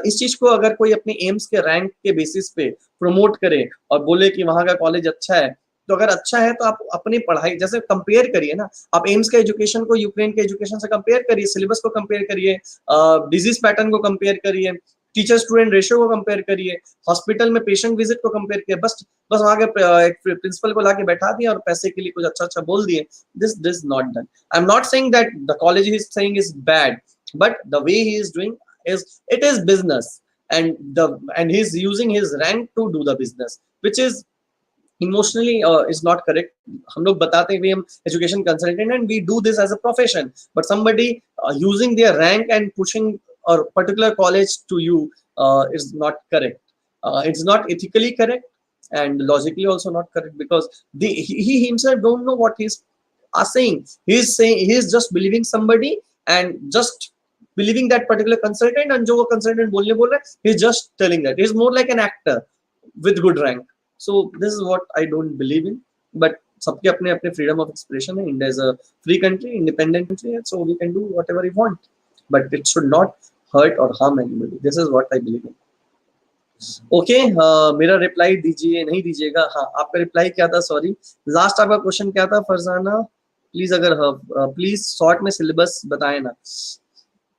इस चीज को अगर कोई अपने AIIMS के rank के बेसिस पे प्रमोट करे और बोले कि वहां का कॉलेज अच्छा है, तो अगर अच्छा है तो आप अपनी पढ़ाई जैसे कंपेयर करिए ना. आप एम्स के एजुकेशन को यूक्रेन के एजुकेशन से कंपेयर करिए, सिलेबस को कंपेयर करिए, डिजीज पैटर्न को कंपेयर करिए, टीचर स्टूडेंट रेशियो को कंपेयर करिए, हॉस्पिटल में पेशेंट विजिट को कंपेयर करिए. बस वहां के एक प्रिंसिपल को लाके बैठा दिया और पैसे के लिए कुछ अच्छा बोल दिए. This not done. I am not saying that the college he is saying is bad, but the way he is doing is it is business, and he's using his rank to do the business, which is emotionally is not correct. हम लोग बताते हैं कि हम education consultant and we do this as a profession, but somebody using their rank and pushing a particular college to you is not correct. It's not ethically correct and logically also not correct, because he himself don't know what he's are saying. He is just believing somebody and just believing that particular consultant, and जो वो consultant बोल रहा है, he is just telling that. He is more like an actor with good rank. So this is what I don't believe in. But सबके अपने अपने freedom of expression है. India is a free country, independent country, so we can do whatever we want. But it should not hurt or harm anybody. This is what I believe in. Okay मेरा reply दीजिए, नहीं दीजिएगा? हाँ, आपका reply क्या था? Sorry, last आपका question क्या था फरजाना? प्लीज अगर प्लीज शॉर्ट में सिलेबस बताएं ना,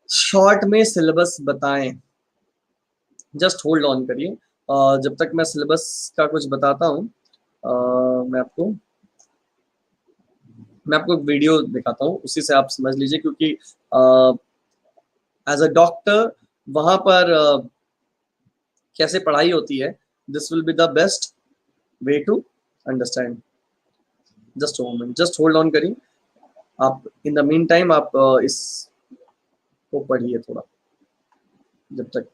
शॉर्ट में सिलेबस बताएं, जस्ट होल्ड ऑन करिए जब तक मैं सिलेबस का कुछ बताता हूँ। मैं आपको एक वीडियो दिखाता हूँ, उसी से आप समझ लीजिए, क्योंकि एज अ डॉक्टर वहां पर कैसे पढ़ाई होती है, this will be the best way to understand. Just moment, just hold on करिए आप। इन द मीन टाइम आप इस को पढ़िए थोड़ा, जब तक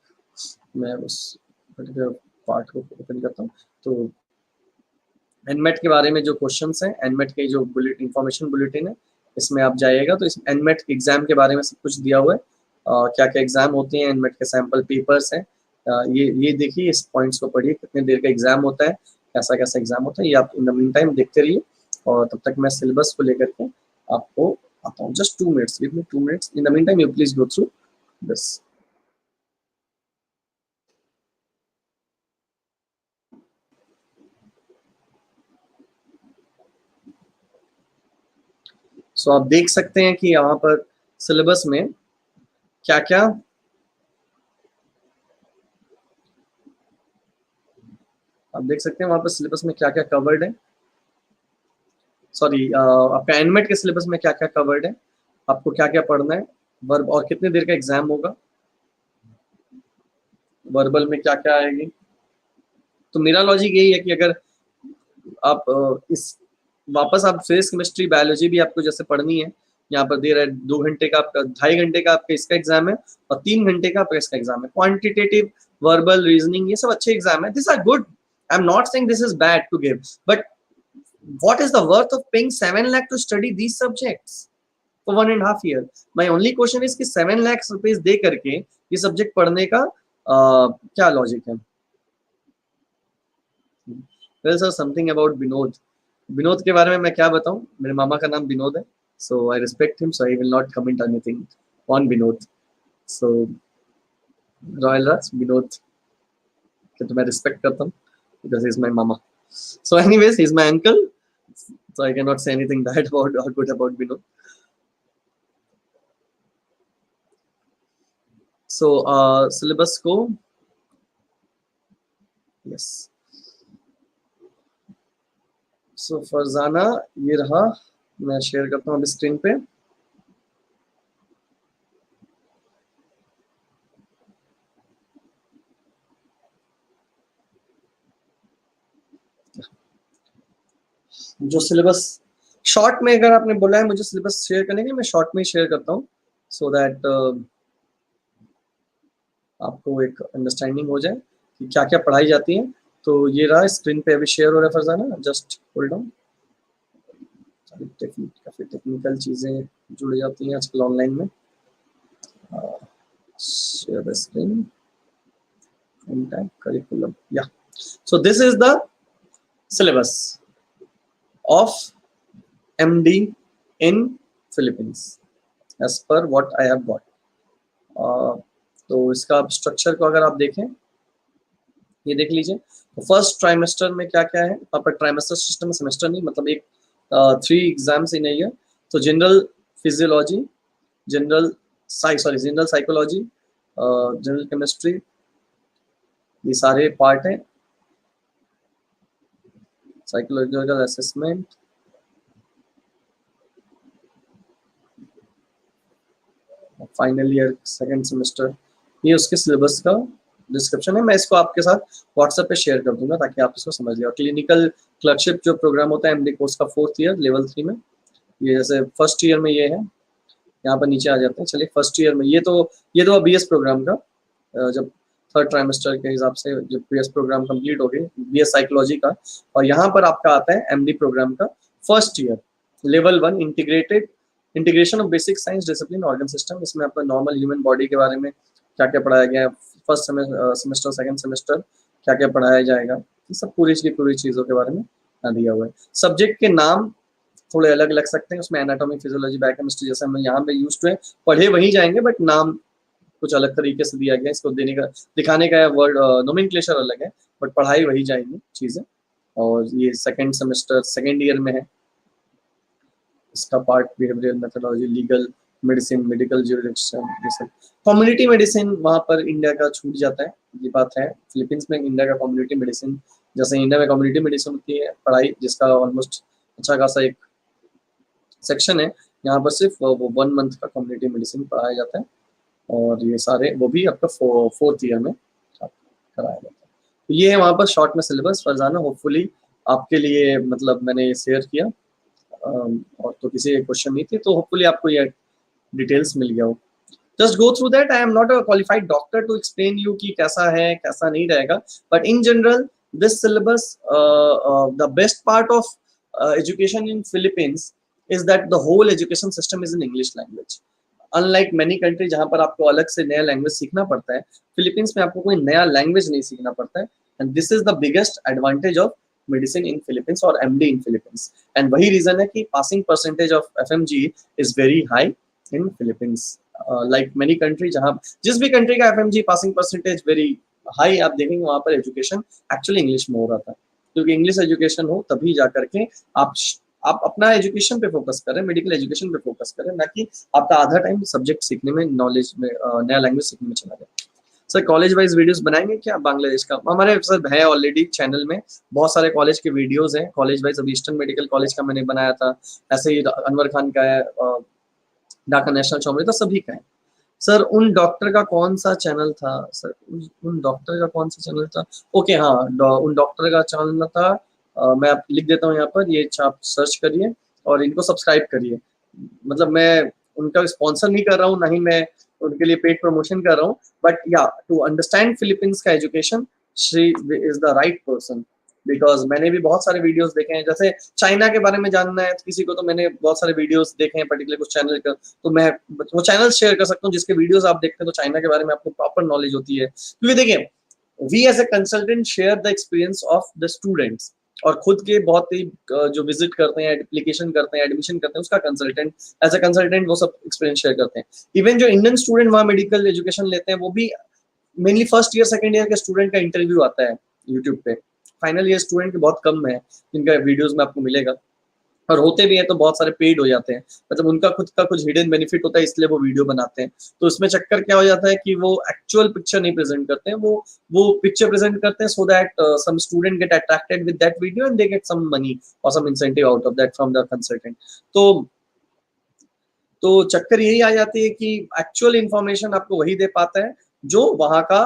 मैं उस पर्टिकुलर पार्ट को ओपन करता हूँ। तो एनमेट के बारे में जो क्वेश्चंस हैं, एनमेट के जो इंफॉर्मेशन बुलेटिन है, इसमें आप जाइएगा तो इस एनमेट एग्जाम के बारे में सब कुछ दिया हुआ है। क्या क्या एग्जाम होते हैं, एनमेट के सैंपल पेपर्स हैं, ये देखिए, इस पॉइंट्स को पढ़िए, कितने देर का एग्जाम होता है, कैसा कैसा एग्जाम होता है, ये आप इन द मीन टाइम देखते रहिए। और तब तक मैं सिलेबस को लेकर के आपको आता हूँ। Just 2 minutes, give me 2 minutes. In the mean time you please go through this. So आप देख सकते हैं कि यहाँ पर सिलेबस में क्या क्या आप देख सकते हैं, वहां पर सिलेबस में क्या क्या कवर्ड है। सॉरी, आपका एनमेट के सिलेबस में क्या क्या कवर्ड है, आपको क्या क्या पढ़ना है, वर्ब और कितने देर का एग्जाम होगा, वर्बल में क्या क्या आएगी। तो मेरा लॉजिक यही है कि अगर आप इस वापस आप फिजिक्स, केमिस्ट्री, बायोलॉजी भी आपको जैसे पढ़नी है, यहाँ पर दे रहा है 2 घंटे का आपका, 2.5 घंटे का आपका इसका एग्जाम है, और 3 घंटे का आपका इसका एग्जाम है। क्वांटिटेटिव, वर्बल, रीजनिंग, ये सब अच्छे एग्जाम है। This are good, I am not saying this is bad to give, but what is the worth of paying 7 lakh to study these subjects for 1.5 year? My only question is कि 7 lakh rupees दे करके ये subject पढ़ने का क्या logic है? Well sir, something about Vinod. Vinod के बारे में मैं क्या बताऊं, मेरे मामा का नाम विनोद है, so I respect him, so I will not comment anything on Vinod. so Royal Raj Vinod के तो मैं रिस्पेक्ट करता हूँ because he is my mama, so anyways he is my uncle, so I cannot say anything bad about or good about Vinod. So syllabus को yes, so Farzana ये रहा, मैं share करता हूँ अभी स्क्रीन पे। जो सिलेबस शॉर्ट में, अगर आपने बोला है मुझे सिलेबस शेयर करने के लिए, मैं शॉर्ट में ही शेयर करता हूँ, सो दैट आपको एक अंडरस्टैंडिंग हो जाए कि क्या क्या पढ़ाई जाती है। तो ये रहा, स्क्रीन पे अभी शेयर हो रहा है फरजाना, जस्ट होल्ड ऑन। काफी टेक्निकल चीजें जुड़ जाती हैं आजकल ऑनलाइन में। शेयर द स्क्रीन, करिकुलम, या so this is the syllabus of MD in Philippines as per what I have got. तो इसका स्ट्रक्चर को अगर आप देखें, ये देख लीजिए। तो फर्स्ट ट्राइमेस्टर में क्या क्या है, यहाँ पर ट्राइमेस्टर सिस्टम में, सेमेस्टर नहीं, मतलब एक 3 एग्जाम्स इन ईयर। तो general physiology, general psychology, general chemistry, ये सारे पार्ट हैं। Psychological assessment, final year second semester, ये उसके सिलेबस का डिस्क्रिप्शन है। मैं इसको आपके साथ व्हाट्सएप पे शेयर कर दूंगा ताकि आप इसको समझ लिया। और क्लिनिकल क्लर्कशिप जो प्रोग्राम होता है एमडी कोर्स का 4th ईयर लेवल 3 में, ये जैसे फर्स्ट ईयर में ये है, यहाँ पर नीचे आ जाते हैं। चलिए फर्स्ट ईयर में ये तो बीएस प्रोग्राम का, जब 3rd ट्राइमेस्टर के हिसाब से जब बीएस प्रोग्राम कंप्लीट हो गए, बीएस साइकोलॉजी का, और यहाँ पर आपका आता है एमडी प्रोग्राम का first year, level 1 integration of basic science discipline organ system. इसमें आपका नॉर्मल ह्यूमन बॉडी के बारे में क्या क्या पढ़ाया गया है, फर्स्ट सेमेस्टर सेकंड सेमेस्टर क्या क्या पढ़ाया जाएगा, ये सब पूरी चीज़ों के बारे में दिया हुआ है। सब्जेक्ट के नाम थोड़े अलग लग सकते हैं, उसमें एनाटॉमी फिजियोलॉजी बायोकेमिस्ट्री जैसे हम यहाँ पे यूज टू है पढ़े वही जाएंगे, बट नाम कुछ अलग तरीके से दिया गया, इसको देने का दिखाने का वर्ड नोमेनक्लेचर अलग है, बट पढ़ाई वही जाएंगी चीज़ें। और ये सेकंड सेमेस्टर सेकंड ईयर में है। इसका part behavioural methodology, legal medicine, medical jurisdiction, ये सब। कम्युनिटी मेडिसिन वहाँ पर इंडिया का छूट जाता है, ये बात है। फिलीपींस में इंडिया का कम्युनिटी मेडिसिन, जैसे इंडिया में कम्युनिटी मेडिसिन होती है पढ़ाई, जिसका ऑलमोस्ट अच्छा खासा एक सेक्शन है, यहाँ पर सिर्फ वो 1 मंथ का कम्युनिटी मेडिसिन पढ़ाया जाता है। और ये सारे वो भी आपका 4th ईयर में कराया जाता है। तो ये है वहाँ पर शॉर्ट में सिलेबस। फरजाना, होपफुली आपके लिए मतलब मैंने शेयर किया, और तो किसी क्वेश्चन नहीं थी, तो होपफुली आपको ये डिटेल्स मिल गया हो। Just go through that. I am not a qualified doctor to explain you कि कैसा है कैसा नहीं रहेगा, but in general this syllabus, the best part of education in Philippines is that the whole education system is in English language. Unlike many country जहाँ पर आपको अलग से नया लैंग्वेज सीखना पड़ता है, फिलीपींस में आपको कोई नया लैंग्वेज नहीं सीखना पड़ता है। And this is the biggest advantage of medicine in Philippines और एमडी इन फिलीपींस। एंड वही रीजन है कि passing percentage of FMG is very high in Philippines. Like many country, जहाँ जिस भी कंट्री का FMG passing percentage very high आप देखेंगे, वहाँ पर एजुकेशन एक्चुअली इंग्लिश में हो रहा था, क्योंकि इंग्लिश एजुकेशन हो तभी जा करके आप अपना एजुकेशन पे फोकस करें, मेडिकल एजुकेशन पे फोकस करें, ना कि आपका आधा टाइम सब्जेक्ट सीखने में, नॉलेज में, नया लैंग्वेज सीखने में चला जाए। सर कॉलेज वाइज वीडियोस बनाएंगे क्या बांग्लादेश का? हमारे सर है ऑलरेडी चैनल में बहुत सारे कॉलेज के वीडियोस हैं कॉलेज वाइज। अभी ईस्टर्न मेडिकल कॉलेज का मैंने बनाया था, ऐसे ही अनवर खान का है, ढाका नेशनल चौमरी, तो सभी का है। सर उन डॉक्टर का कौन सा चैनल था? सर उन डॉक्टर का कौन सा चैनल था? ओके हाँ, उन डॉक्टर का चैनल था, मैं आप लिख देता हूँ यहाँ पर, ये आप सर्च करिए और इनको सब्सक्राइब करिए। मतलब मैं उनका स्पॉन्सर नहीं कर रहा हूँ, ना ही मैं उनके लिए पेड प्रमोशन कर रहा हूँ, बट या टू अंडरस्टैंड फिलीपींस का education, Shri is the right person. Because मैंने भी बहुत सारे वीडियोस देखे हैं, जैसे चाइना के बारे में जानना है किसी को, तो मैंने बहुत सारे वीडियोस देखे हैं पर्टिकुलर कुछ चैनल का, तो मैं वो चैनल शेयर कर सकता हूँ जिसके वीडियोस आप देखते हैं, तो चाइना के बारे में आपको प्रॉपर नॉलेज होती है। क्योंकि देखिए, we as a consultant share the experience of the students, और खुद के बहुत ही जो विजिट करते हैं, एप्लीकेशन करते हैं, एडमिशन करते हैं, उसका कंसल्टेंट एज ए कंसल्टेंट वो सब एक्सपीरियंस शेयर करते हैं। इवन जो इंडियन स्टूडेंट वहाँ मेडिकल एजुकेशन लेते हैं, वो भी mainly first year second year के स्टूडेंट का इंटरव्यू आता है यूट्यूब पे। फाइनल ईयर स्टूडेंट के बहुत कम है जिनका वीडियोस में आपको मिलेगा, और होते भी हैं तो बहुत सारे पेड हो जाते हैं, मतलब उनका खुद का कुछ हिडन बेनिफिट होता है, इसलिए वो वीडियो बनाते हैं। तो उसमें चक्कर क्या हो जाता है कि वो एक्चुअल पिक्चर नहीं प्रेजेंट करते हैं, वो पिक्चर प्रेजेंट करते हैं so that some student get attracted with that video and they get some money और some incentive out of that from the consultant. तो चक्कर यही आ जाती है कि एक्चुअल इंफॉर्मेशन आपको वही दे पाता है जो वहाँ का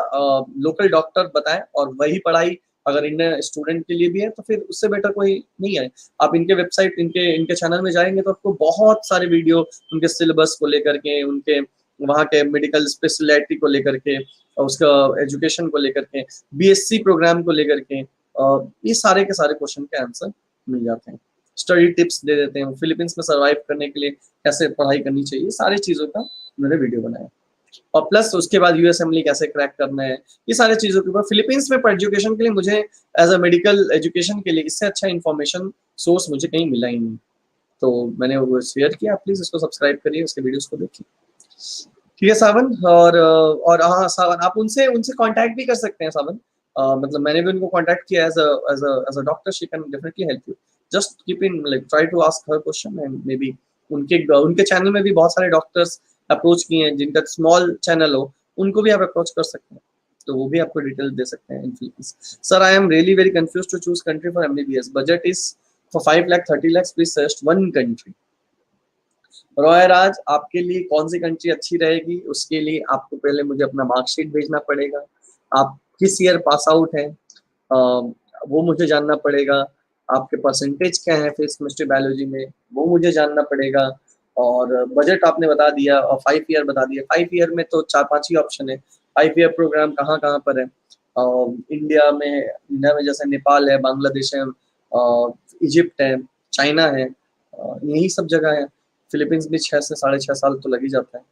लोकल डॉक्टर बताए, और वही पढ़ाई अगर इंडियन स्टूडेंट के लिए भी है तो फिर उससे बेटर कोई नहीं है। आप इनके वेबसाइट, इनके चैनल में जाएंगे तो आपको बहुत सारे वीडियो उनके सिलेबस को लेकर के, उनके वहाँ के मेडिकल स्पेशलिटी को लेकर के, उसका एजुकेशन को लेकर के, बीएससी प्रोग्राम को लेकर के, ये सारे के सारे क्वेश्चन के आंसर मिल जाते हैं। स्टडी टिप्स दे देते हैं, फिलीपींस में सर्वाइव करने के लिए कैसे पढ़ाई करनी चाहिए, सारी चीज़ों का मैंने वीडियो बनाया। और प्लस उसके बाद यूएस एमली कैसे क्रैक करना है, ये सारी चीज़ों के ऊपर फिलीपींस में एजुकेशन के लिए मुझे एज अ मेडिकल एजुकेशन के लिए इससे अच्छा इन्फॉर्मेशन सोर्स मुझे कहीं मिला ही नहीं, तो मैंने वो शेयर किया। प्लीज़ इसको सब्सक्राइब करिए, उसके वीडियोस को देखिए। ठीक है सावन, और हाँ सावन, आप उनसे कांटेक्ट भी कर सकते हैं सावन। मतलब मैंने भी उनको कांटेक्ट किया as a doctor, she can definitely help you. Just keep in like try to ask her question, and maybe उनके चैनल में भी बहुत सारे डॉक्टर्स अप्रोच किए हैं जिनका स्मॉल चैनल हो, उनको भी आप अप्रोच कर सकते हैं, तो वो भी आपको डिटेल दे सकते हैं इन fees. Sir I am really very confuse to choose country for MBBS, budget is for 5 lakh 30 lakh, please suggest one country. Roy Raj, आपके लिए कौन सी कंट्री अच्छी रहेगी, उसके लिए आपको पहले मुझे अपना मार्कशीट भेजना पड़ेगा, आप किस ईयर पास आउट हैं, वो मुझे जानना पड़ेगा, आपके परसेंटेज क्या है फिजिक्स केमिस्ट्री बायोलॉजी में, वो मुझे जानना पड़ेगा, और बजट आपने बता दिया, और 5 ईयर बता दिया। 5 ईयर में तो 4-5 ही ऑप्शन है। 5 ईयर प्रोग्राम कहाँ कहाँ पर है? इंडिया में जैसे नेपाल है, बांग्लादेश है, इजिप्ट है, चाइना है, यही सब जगह है। फिलीपींस भी 6 से 6.5 साल तो लग ही जाता है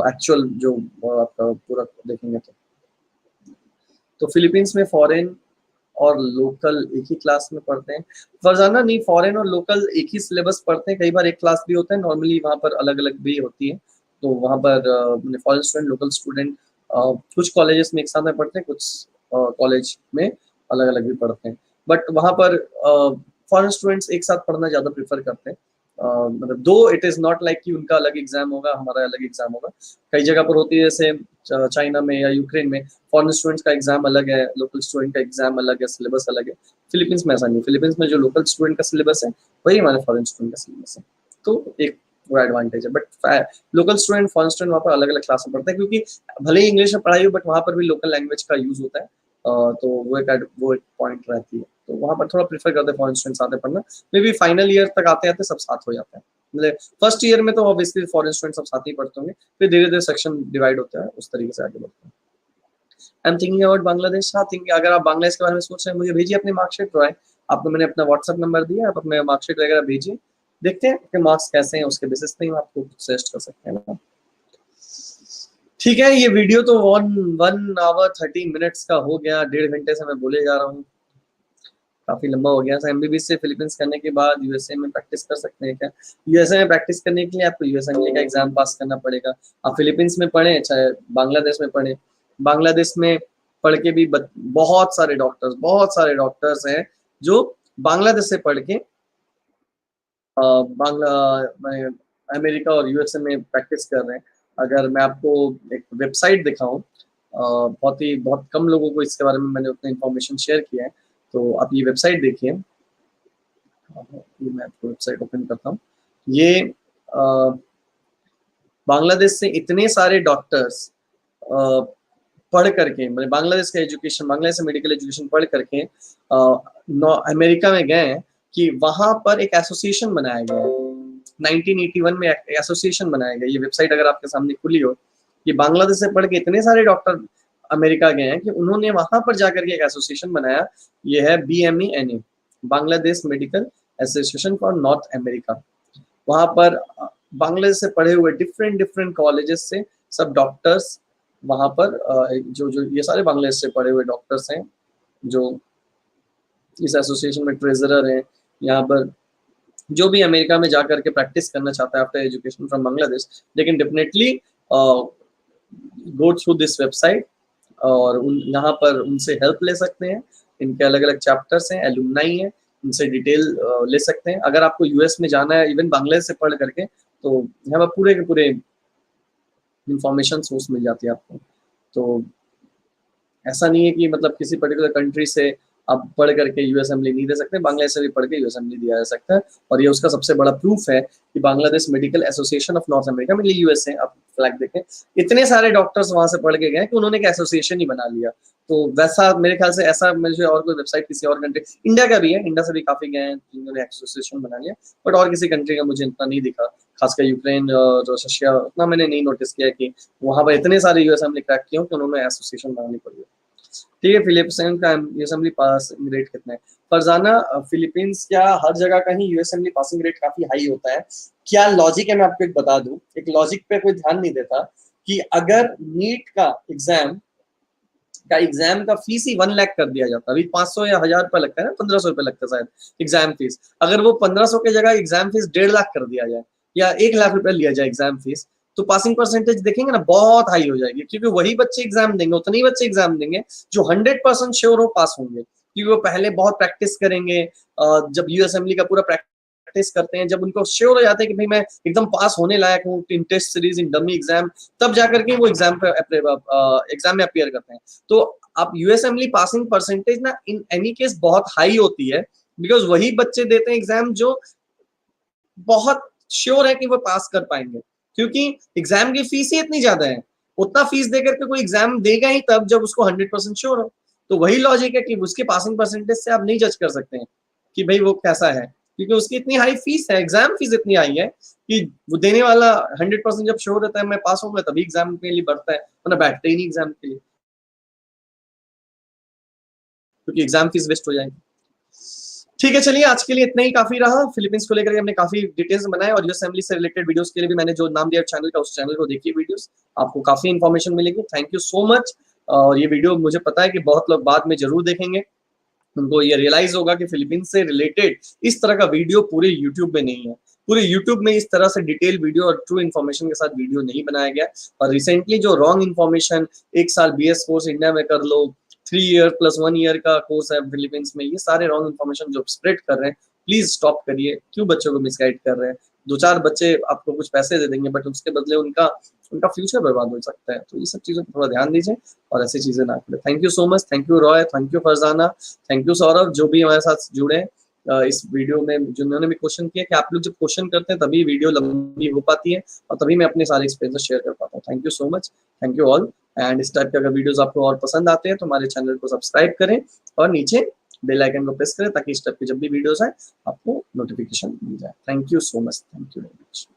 एक्चुअल जो आपका पूरा देखेंगे तो फिलीपींस में फॉरेन और लोकल एक ही क्लास में पढ़ते हैं। फरजाना नहीं, फॉरेन और लोकल एक ही सिलेबस पढ़ते हैं, कई बार एक क्लास भी होता है, नॉर्मली वहाँ पर अलग अलग भी होती है। तो वहाँ पर फॉरेन स्टूडेंट लोकल स्टूडेंट कुछ कॉलेजेस में एक साथ में पढ़ते हैं, कुछ कॉलेज में अलग अलग भी पढ़ते हैं। बट वहाँ पर फॉरेन स्टूडेंट्स एक साथ पढ़ना ज़्यादा प्रेफर करते हैं। मतलब दो इट इज़ नॉट लाइक कि उनका अलग एग्जाम होगा हमारा अलग एग्जाम होगा। कई जगह पर होती है जैसे चाइना में या यूक्रेन में फॉरेन स्टूडेंट्स का एग्जाम अलग है, लोकल स्टूडेंट का एग्जाम अलग है, सिलेबस अलग है। फिलीपींस में ऐसा नहीं, फिलीपींस में जो लोकल स्टूडेंट का सिलेबस है वही हमारे फॉरेन स्टूडेंट का सिलेबस है। तो एक वो एडवांटेज है। But local student foreign student वहाँ पर अलग अलग क्लास में पढ़ते हैं, क्योंकि भले ही इंग्लिश में पढ़ाई हो बट वहाँ पर भी लोकल लैंग्वेज का यूज होता है। तो वो एक पॉइंट रहती है। तो वहाँ पर थोड़ा प्रेफर करते हैं फॉरेन स्टूडेंट साथ में पढ़ना। मे बी फाइनल ईयर तक आते आते सब साथ हो जाता है। मतलब फर्स्ट ईयर में तो ऑब्वियसली फॉरेन स्टूडेंट सब साथ ही पढ़ते होंगे, फिर धीरे धीरे सेक्शन डिवाइड होता है, उस तरीके से आगे बढ़ते हैं। I am thinking about Bangladesh. हाँ, थिंक अगर आप बांग्लादेश के बारे में सोच रहे हैं, मुझे भेजिए अपने मार्कशीट ड्राइंग। आपको मैंने अपना व्हाट्सएप नंबर दिया, आप अपने मार्कशीट वगैरह भेजिए, देखते हैं आपके मार्क्स कैसे हैं, उसके बेसिस पे हम आपको सजेस्ट कर सकते हैं ना। ठीक है, ये वीडियो तो 1 आवर 30 मिनट्स का हो गया, 1.5 घंटे से मैं बोले जा रहा हूँ, काफी लंबा हो गया। MBBS से फिलीपींस करने के बाद यूएसए में प्रैक्टिस कर सकते हैं क्या? यूएसए में प्रैक्टिस करने के लिए आपको यूएसएमएलए का एग्जाम पास करना पड़ेगा। आप फिलीपींस में पढ़े चाहे बांग्लादेश में पढ़े, बांग्लादेश में पढ़ के भी बहुत सारे डॉक्टर्स हैं जो बांग्लादेश से पढ़ के बांग्ला अमेरिका और यूएसए में प्रैक्टिस कर रहे हैं। अगर मैं आपको एक वेबसाइट दिखाऊं, बहुत कम लोगों को इसके बारे में मैंने उतना इन्फॉर्मेशन शेयर किया है, तो आप ये वेबसाइट देखिए। ये मैं आपको वेबसाइट ओपन करता हूँ। ये बांग्लादेश से इतने सारे डॉक्टर्स पढ़ करके, मतलब बांग्लादेश का एजुकेशन, बांग्लादेश से मेडिकल एजुकेशन पढ़ करके अमेरिका में गए हैं कि वहां पर एक एसोसिएशन बनाया गया है। 1981 में एसोसिएशन बनाया गया। ये वेबसाइट अगर आपके सामने खुली हो, ये बांग्लादेश से पढ़ के इतने सारे डॉक्टर अमेरिका गए हैं कि उन्होंने वहां पर जाकर के एक एसोसिएशन बनाया। ये है BMENA, Bangladesh medical association for north America. वहां पर बांग्लादेश से पढ़े हुए डिफरेंट डिफरेंट कॉलेजेस से सब डॉक्टर्स वहां पर जो जो ये सारे बांग्लादेश से पढ़े हुए डॉक्टर्स हैं जो इस एसोसिएशन में ट्रेजरर हैं। यहाँ पर जो भी अमेरिका में जाकर के प्रैक्टिस करना चाहता है after education from Bangladesh, they can definitely go through this website और यहाँ पर उनसे हेल्प ले सकते हैं। इनके अलग अलग चैप्टर्स हैं, एलुमनाई हैं, उनसे डिटेल ले सकते हैं। अगर आपको यूएस में जाना है इवन बांग्लादेश से पढ़ करके, तो यहाँ पर पूरे के पूरे इंफॉर्मेशन सोर्स मिल जाती है आपको। तो ऐसा नहीं है कि मतलब किसी पर्टिकुलर कंट्री से आप पढ़ करके यूएसएमएलए नहीं दे सकते, बांग्लादेश से भी पढ़ के यूएसएमएलए दिया जा सकता है। और ये उसका सबसे बड़ा प्रूफ है कि Bangladesh medical association of north America में, यूएसए, आप फ्लैग देखें, इतने सारे डॉक्टर्स वहां से पढ़ के गए कि उन्होंने एक एसोसिएशन ही बना लिया। तो वैसा मेरे ख्याल से ऐसा मुझे और कोई वेबसाइट किसी और कंट्री, इंडिया का भी है, इंडिया से भी काफी गए हैं जिन्होंने एसोसिएशन बना लिया, बट और किसी कंट्री का मुझे इतना नहीं दिखा। खासकर यूक्रेन और रशिया, उतना मैंने नहीं नोटिस किया कि वहां पर इतने सारे यूएसएमएलए क्रैक किए कि उन्होंने एसोसिएशन बनानी पड़ी। ठीक है, फिलीपींस का यूएसएमएलए पासिंग रेट कितना है? फरजाना, फिलीपींस क्या हर जगह का ही यूएसएमएलए पासिंग रेट काफी हाई होता है? क्या लॉजिक है, मैं आपको एक बता दूं। एक लॉजिक पे कोई ध्यान नहीं देता कि अगर नीट का एग्जाम का फीस ही 1 लाख कर दिया जाता, अभी 500 या 1000 रुपया लगता है ना, 1500 रुपया लगता है शायद एग्जाम फीस। अगर वो 1500 की जगह एग्जाम फीस 1.5 लाख कर दिया जाए या 1 लाख रुपया लिया जाए एग्जाम फीस, तो पासिंग परसेंटेज देखेंगे ना बहुत हाई हो जाएगी, क्योंकि वही बच्चे एग्जाम देंगे, उतने ही बच्चे एग्जाम देंगे जो 100% श्योर हो पास होंगे, क्योंकि वो पहले बहुत प्रैक्टिस करेंगे। जब यूएसएमएलए का पूरा प्रैक्टिस करते हैं, जब उनको श्योर हो जाते हैं कि भाई मैं एकदम पास होने लायक हूँ इन टेस्ट सीरीज, इन डमी एग्जाम, तब जाकर के वो एग्जाम में अपियर करते हैं। तो आप यूएसएमएलए पासिंग परसेंटेज ना इन एनी केस बहुत हाई होती है, बिकॉज वही बच्चे देते हैं एग्जाम जो बहुत श्योर है कि वो पास कर पाएंगे, क्योंकि एग्जाम की फीस ही इतनी ज्यादा है। उतना फीस देकर के कोई एग्जाम देगा ही तब जब उसको 100% श्योर हो। तो वही लॉजिक है कि उसके पासिंग परसेंटेज से आप नहीं जज कर सकते हैं कि भाई वो कैसा है, क्योंकि उसकी इतनी हाई फीस है, एग्जाम फीस इतनी हाई है कि वो देने वाला 100% जब श्योर रहता है मैं पास होऊंगा, तभी एग्जाम के लिए बढ़ता है, वरना बैठते ही नहीं एग्जाम के लिए, क्योंकि एग्जाम फीस वेस्ट हो जाएगी। ठीक है, चलिए आज के लिए इतना ही काफी रहा। फिलीपींस को लेकर हमने काफी डिटेल्स बनाए और यूएस असेंबली से रिलेटेड वीडियोस के लिए भी मैंने जो नाम दिया चैनल का, उस चैनल को देखिए वीडियोस, आपको काफी इन्फॉर्मेशन मिलेगी। Thank you so much. और ये वीडियो मुझे पता है कि बहुत लोग बाद में जरूर देखेंगे, उनको ये रियलाइज होगा कि फिलीपींस से रिलेटेड इस तरह का वीडियो पूरे यूट्यूब में नहीं है। पूरे यूट्यूब में इस तरह से डिटेल वीडियो और ट्रू इन्फॉर्मेशन के साथ वीडियो नहीं बनाया गया। और रिसेंटली जो रॉन्ग इन्फॉर्मेशन, 1 साल बीएस कोर्स इंडिया में कर लो, 3 ईयर प्लस 1 ईयर का कोर्स है फिलीपींस में, ये सारे रॉन्ग इन्फॉर्मेशन जो स्प्रेड कर रहे हैं, प्लीज स्टॉप करिए। क्यों बच्चों को मिसगाइड कर रहे हैं? 2-4 बच्चे आपको कुछ पैसे दे देंगे, बट उसके बदले उनका उनका फ्यूचर बर्बाद हो सकता है। तो ये सब चीजों पर थोड़ा ध्यान दीजिए और ऐसी चीजें ना करें। Thank you so much. Thank you Roy, thank you Farzana, thank you Saurabh, जो भी हमारे साथ जुड़े इस वीडियो में, जिन्होंने भी क्वेश्चन किया। कि आप लोग जब क्वेश्चन करते हैं तभी वीडियो लंबी हो पाती है और तभी मैं अपने सारे एक्सपीरियंस शेयर कर पाता हूँ। Thank you so much, thank you all. And इस टाइप के अगर वीडियोस आपको और पसंद आते हैं तो हमारे चैनल को सब्सक्राइब करें और नीचे बेल आइकन को प्रेस करें ताकि इस टाइप की जब भी वीडियोस आए आपको नोटिफिकेशन मिल जाए। Thank you so much, thank you very much.